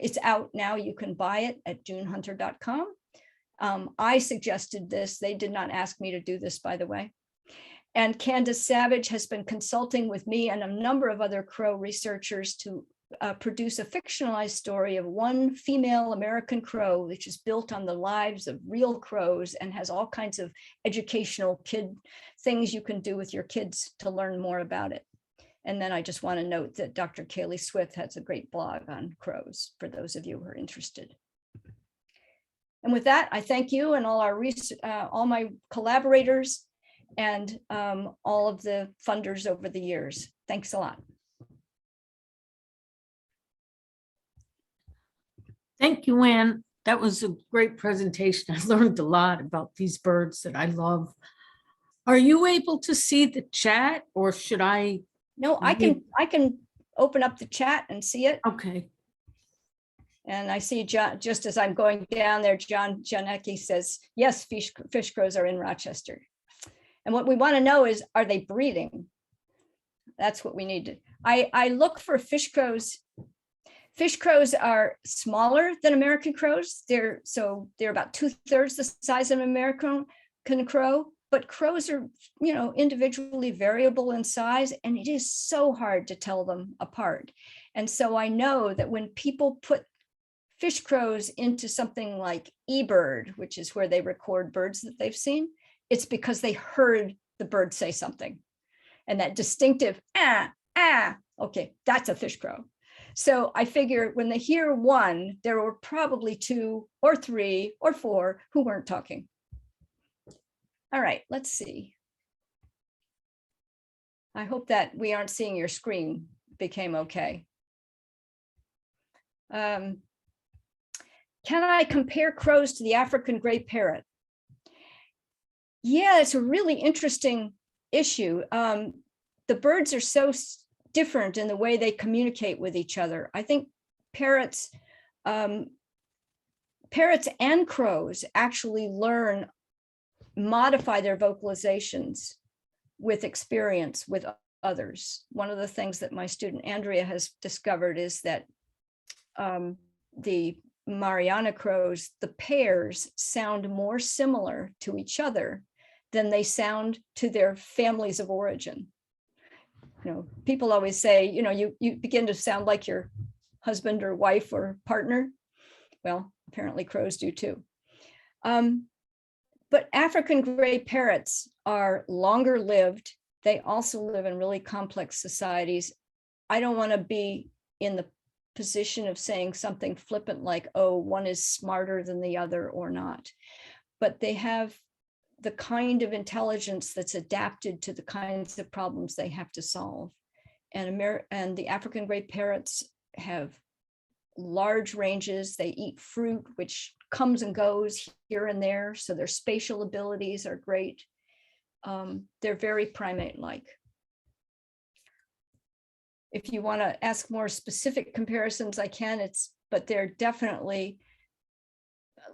It's out now, you can buy it at junehunter.com. I suggested this, they did not ask me to do this, by the way. And Candace Savage has been consulting with me and a number of other crow researchers to produce a fictionalized story of one female American crow, which is built on the lives of real crows and has all kinds of educational things you can do with your kids to learn more about it. And then I just want to note that Dr. Kaylee Swift has a great blog on crows for those of you who are interested. And with that, I thank you and all all my collaborators and all of the funders over the years. Thanks a lot. Thank you, Ann. That was a great presentation. I learned a lot about these birds that I love. Are you able to see the chat, or should I? No, I can open up the chat and see it. Okay. And I see John, just as I'm going down there, John Janecki says, yes, fish crows are in Rochester. And what we want to know is, are they breeding? That's what we need to. I look for fish crows. Fish crows are smaller than American crows. They're about 2/3 the size of an American crow, but crows are, individually variable in size, and it is so hard to tell them apart. And so I know that when people put fish crows into something like eBird, which is where they record birds that they've seen, it's because they heard the bird say something. And that distinctive, okay, that's a fish crow. So I figure when they hear one, there were probably 2 or 3 or 4 who weren't talking. All right, let's see. I hope that we aren't seeing your screen became okay. Can I compare crows to the African gray parrot? Yeah, it's a really interesting issue. The birds are so different in the way they communicate with each other. I think parrots and crows actually modify their vocalizations with experience with others. One of the things that my student Andrea has discovered is that the Mariana crows, the pairs sound more similar to each other than they sound to their families of origin. You know, people always say, you know, you begin to sound like your husband or wife or partner. Well, apparently crows do too. But African gray parrots are longer lived. They also live in really complex societies. I don't want to be in the position of saying something flippant like, oh, one is smarter than the other or not. But they have the kind of intelligence that's adapted to the kinds of problems they have to solve. And the African gray parrots have large ranges. They eat fruit, which comes and goes here and there. So their spatial abilities are great. They're very primate-like. If you want to ask more specific comparisons, I can. But they're definitely,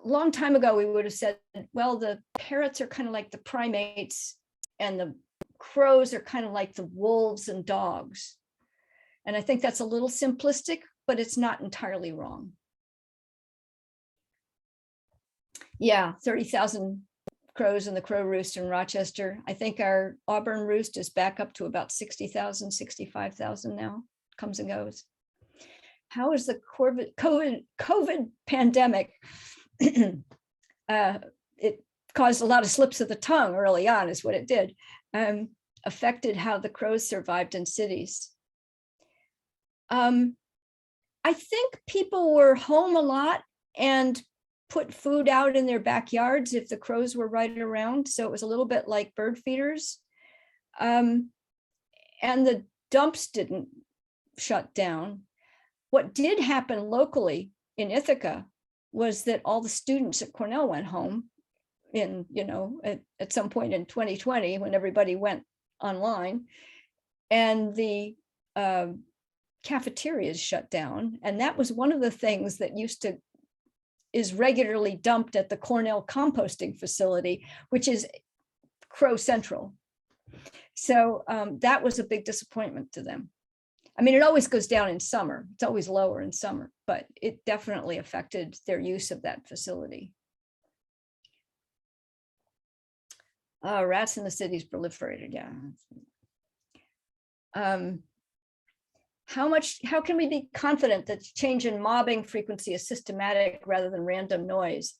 a long time ago, we would have said, well, the parrots are kind of like the primates and the crows are kind of like the wolves and dogs. And I think that's a little simplistic, but it's not entirely wrong. Yeah, 30,000 crows in the crow roost in Rochester. I think our Auburn roost is back up to about 60,000, 65,000 now, comes and goes. How is the COVID pandemic? It caused a lot of slips of the tongue early on, is what it did. Affected how the crows survived in cities. I think people were home a lot and put food out in their backyards if the crows were right around. So it was a little bit like bird feeders. And the dumps didn't shut down. What did happen locally in Ithaca was that all the students at Cornell went home in, you know, at some point in 2020 when everybody went online, and the cafeterias shut down. And that was one of the things that is regularly dumped at the Cornell composting facility, which is Crow Central. So that was a big disappointment to them. I mean, it always goes down in summer. It's always lower in summer, but it definitely affected their use of that facility. Rats in the cities proliferated, yeah. How can we be confident that change in mobbing frequency is systematic rather than random noise?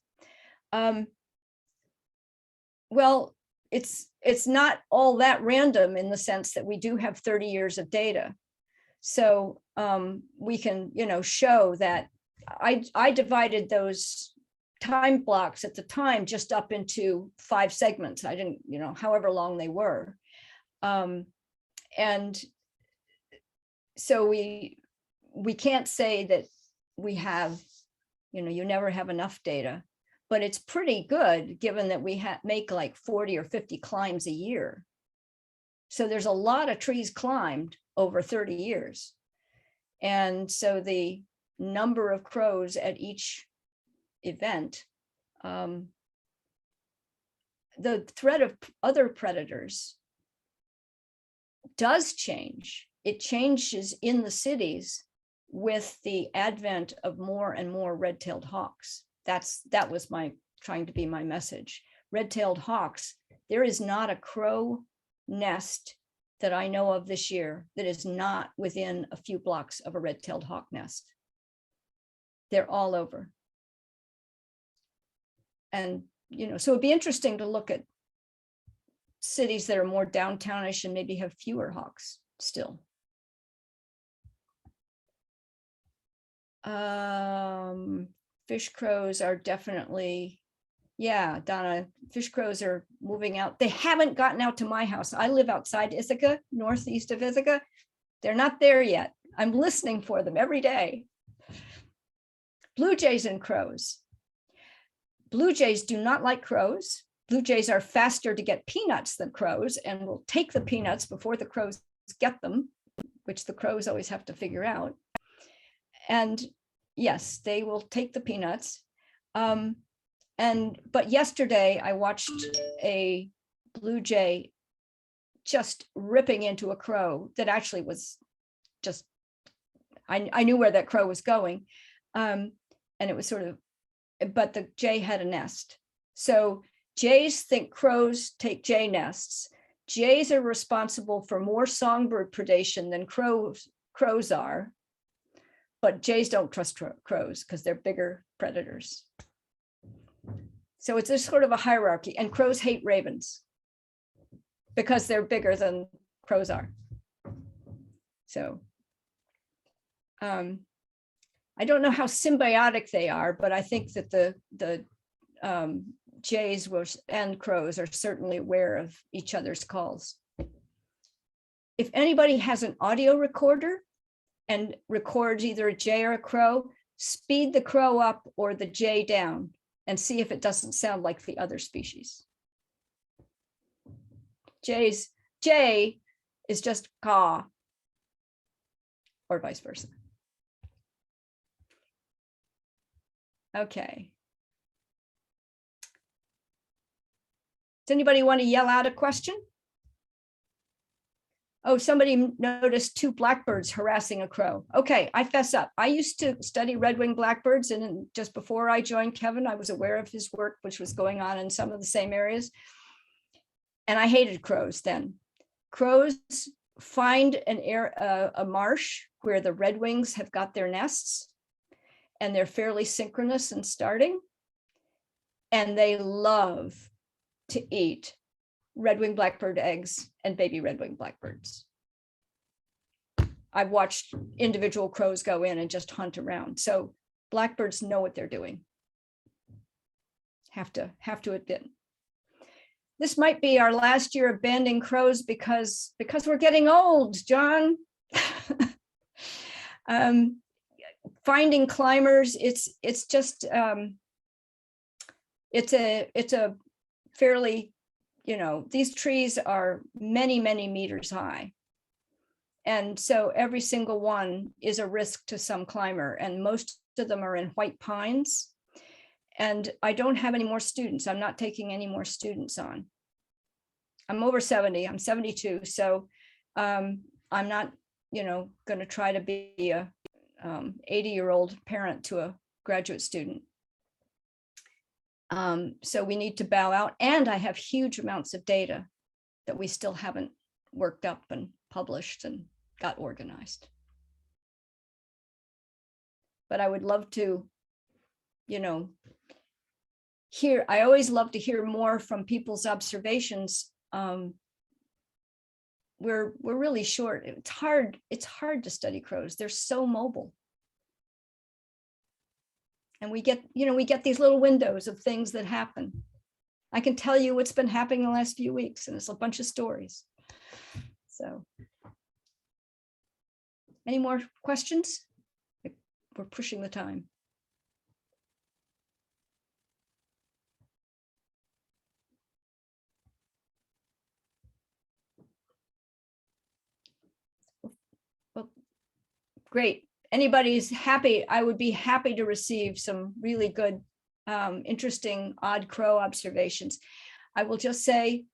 Well, it's not all that random in the sense that we do have 30 years of data. So we can, you know, show that I divided those time blocks at the time just up into 5 segments. I didn't, you know, however long they were. And so we can't say that we have, you know, you never have enough data, but it's pretty good given that we make like 40 or 50 climbs a year. So there's a lot of trees climbed over 30 years. And so the number of crows at each event, the threat of other predators does change. It changes in the cities with the advent of more and more red-tailed hawks. That was trying to be my message. Red-tailed hawks, there is not a crow nest that I know of this year that is not within a few blocks of a red-tailed hawk nest. They're all over. And, you know, so it'd be interesting to look at cities that are more downtownish and maybe have fewer hawks still. Fish crows are definitely Yeah, Donna, fish crows are moving out. They haven't gotten out to my house. I live outside Ithaca, northeast of Ithaca. They're not there yet. I'm listening for them every day. Blue jays and crows. Blue jays do not like crows. Blue jays are faster to get peanuts than crows and will take the peanuts before the crows get them, which the crows always have to figure out. And yes, they will take the peanuts. But yesterday I watched a blue jay just ripping into a crow that actually was just, I knew where that crow was going. And it was sort of, but the jay had a nest. So jays think crows take jay nests. Jays are responsible for more songbird predation than crows are. But jays don't trust crows because they're bigger predators. So it's a sort of a hierarchy, and crows hate ravens because they're bigger than crows are. So I don't know how symbiotic they are, but I think that the jays and crows are certainly aware of each other's calls. If anybody has an audio recorder and records either a jay or a crow, speed the crow up or the jay down and see if it doesn't sound like the other species. Jay is just caw, or vice versa. Okay. Does anybody want to yell out a question? Oh, somebody noticed 2 blackbirds harassing a crow. Okay, I fess up. I used to study red-winged blackbirds, and just before I joined Kevin, I was aware of his work, which was going on in some of the same areas. And I hated crows then. Crows find a marsh where the redwings have got their nests, and they're fairly synchronous in starting. And they love to eat red-winged blackbird eggs and baby red-winged blackbirds. I've watched individual crows go in and just hunt around. So blackbirds know what they're doing. Have to admit. This might be our last year of banding crows because we're getting old, John. Finding climbers, it's just it's a fairly, these trees are many, many meters high. And so every single one is a risk to some climber, and most of them are in white pines. And I don't have any more students. I'm not taking any more students on. I'm over 70, I'm 72. So I'm not, going to try to be a 80-year-old parent to a graduate student. So we need to bow out, and I have huge amounts of data that we still haven't worked up and published and got organized. But I would love to, hear, I always love to hear more from people's observations. We're really short. It's hard to study crows. They're so mobile. And we get these little windows of things that happen. I can tell you what's been happening in the last few weeks, and it's a bunch of stories. So, any more questions? We're pushing the time. Well, great. Anybody's happy, I would be happy to receive some really good, interesting odd crow observations. I will just say,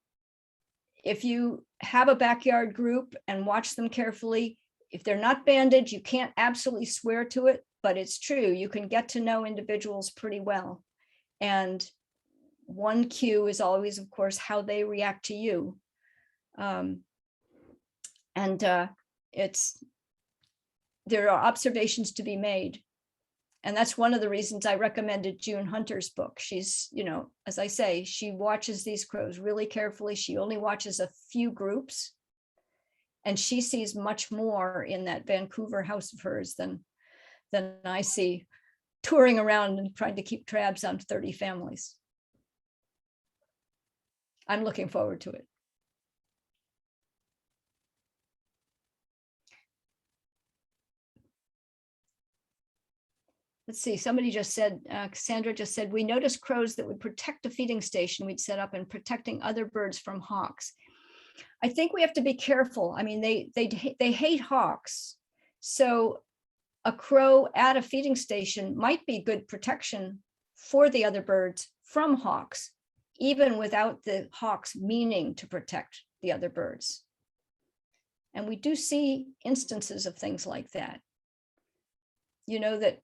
if you have a backyard group and watch them carefully, if they're not banded, you can't absolutely swear to it, but it's true. You can get to know individuals pretty well. And one cue is always, of course, how they react to you. There are observations to be made. And that's one of the reasons I recommended June Hunter's book. She's, as I say, she watches these crows really carefully. She only watches a few groups. And she sees much more in that Vancouver house of hers than I see touring around and trying to keep tabs on 30 families. I'm looking forward to it. Let's see, somebody just said, Cassandra just said, we noticed crows that would protect a feeding station we'd set up and protecting other birds from hawks. I think we have to be careful. I mean, they hate hawks. So a crow at a feeding station might be good protection for the other birds from hawks, even without the hawks meaning to protect the other birds. And we do see instances of things like that. You know that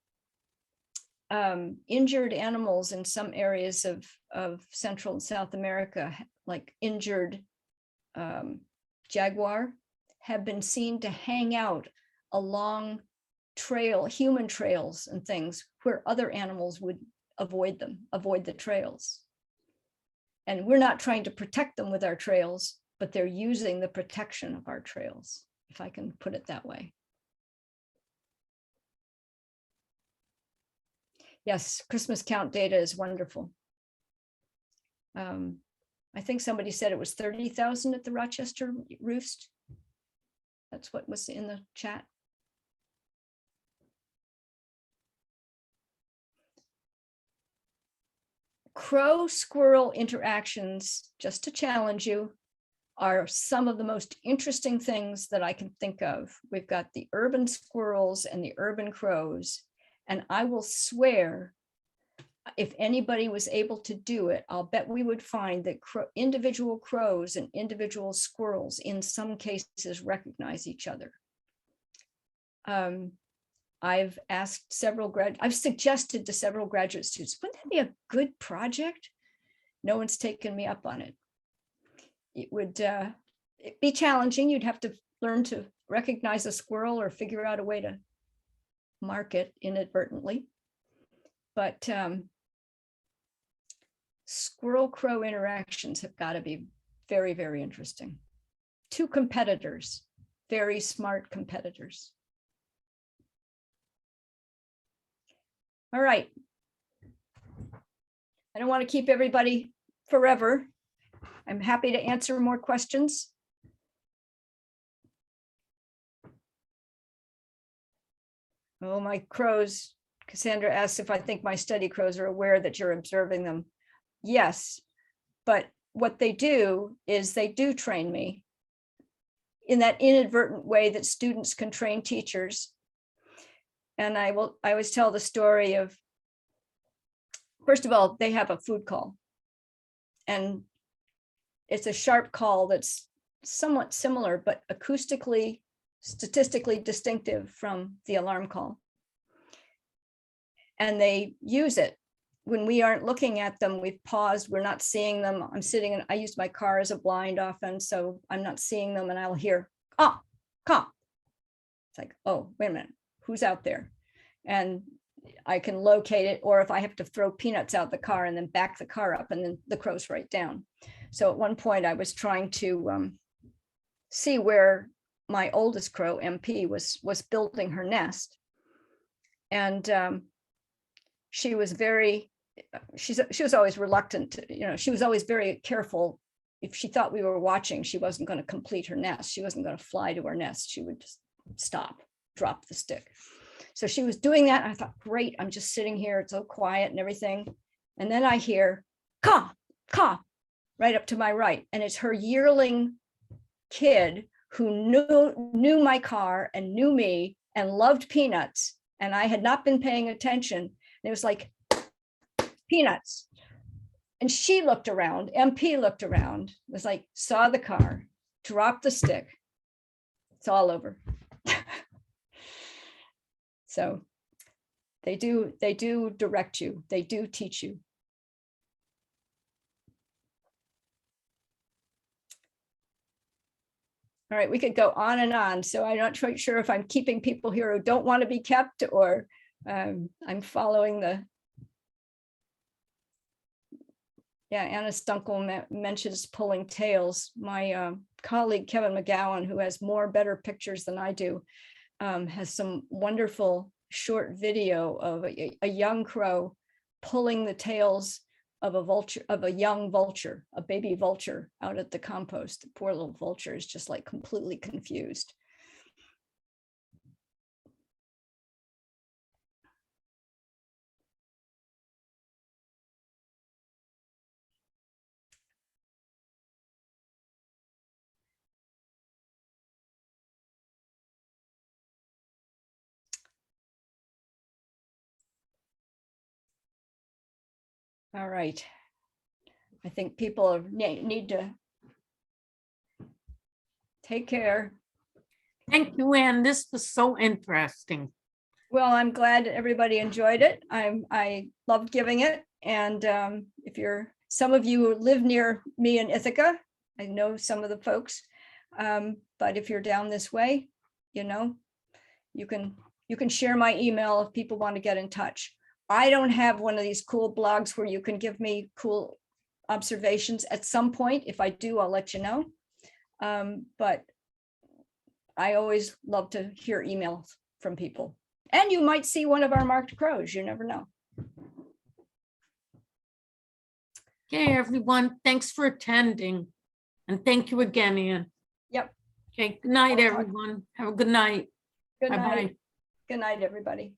injured animals in some areas of Central and South America, like injured jaguar, have been seen to hang out along human trails and things where other animals would avoid the trails. And we're not trying to protect them with our trails, but they're using the protection of our trails, if I can put it that way. Yes, Christmas count data is wonderful. I think somebody said it was 30,000 at the Rochester Roost. That's what was in the chat. Crow-squirrel interactions, just to challenge you, are some of the most interesting things that I can think of. We've got the urban squirrels and the urban crows. And I will swear, if anybody was able to do it, I'll bet we would find that individual crows and individual squirrels in some cases recognize each other. I've suggested to several graduate students, wouldn't that be a good project? No one's taken me up on it. It would be challenging. You'd have to learn to recognize a squirrel or figure out a way to mark it inadvertently. But squirrel crow interactions have got to be very, very interesting. Two competitors, very smart competitors. All right. I don't want to keep everybody forever. I'm happy to answer more questions. Oh, my crows. Cassandra asks if I think my study crows are aware that you're observing them. Yes, but what they do is they do train me in that inadvertent way that students can train teachers. And I always tell the story of, first of all, they have a food call. And it's a sharp call that's somewhat similar, but acoustically, statistically distinctive from the alarm call. And they use it. When we aren't looking at them, we've paused, we're not seeing them. I'm sitting and I use my car as a blind often, so I'm not seeing them, and I'll hear, oh, caw. It's like, oh, wait a minute, who's out there? And I can locate it, or if I have to throw peanuts out the car and then back the car up, and then the crow's right down. So at one point I was trying to see where my oldest crow, MP, was building her nest. And she was always reluctant to, she was always very careful. If she thought we were watching, she wasn't going to complete her nest. She wasn't going to fly to her nest. She would just stop, drop the stick. So she was doing that. I thought, great, I'm just sitting here. It's so quiet and everything. And then I hear caw, caw, right up to my right. And it's her yearling kid who knew my car and knew me and loved peanuts. And I had not been paying attention. And it was like, peanuts. And she looked around, MP looked around, was like, saw the car, dropped the stick. It's all over. So they do direct you. They do teach you. All right, we could go on and on. So I'm not quite sure if I'm keeping people here who don't want to be kept, or I'm following the. Yeah, Anna Stunkel mentions pulling tails. My colleague, Kevin McGowan, who has better pictures than I do, has some wonderful short video of a young crow pulling the tails of a vulture, of a young vulture, a baby vulture out at the compost. The poor little vulture is just like completely confused. All right. I think people need to take care. Thank you, Ann. This was so interesting. Well, I'm glad everybody enjoyed it. I loved giving it. And if some of you live near me in Ithaca, I know some of the folks. But if you're down this way, you can share my email if people want to get in touch. I don't have one of these cool blogs where you can give me cool observations. At some point, if I do, I'll let you know. But I always love to hear emails from people. And you might see one of our marked crows. You never know. Okay, everyone, thanks for attending. And thank you again, Ann. Yep. Okay, good night, I'll talk. everyone. Have a good night. Good Bye-bye. night. Good night, everybody.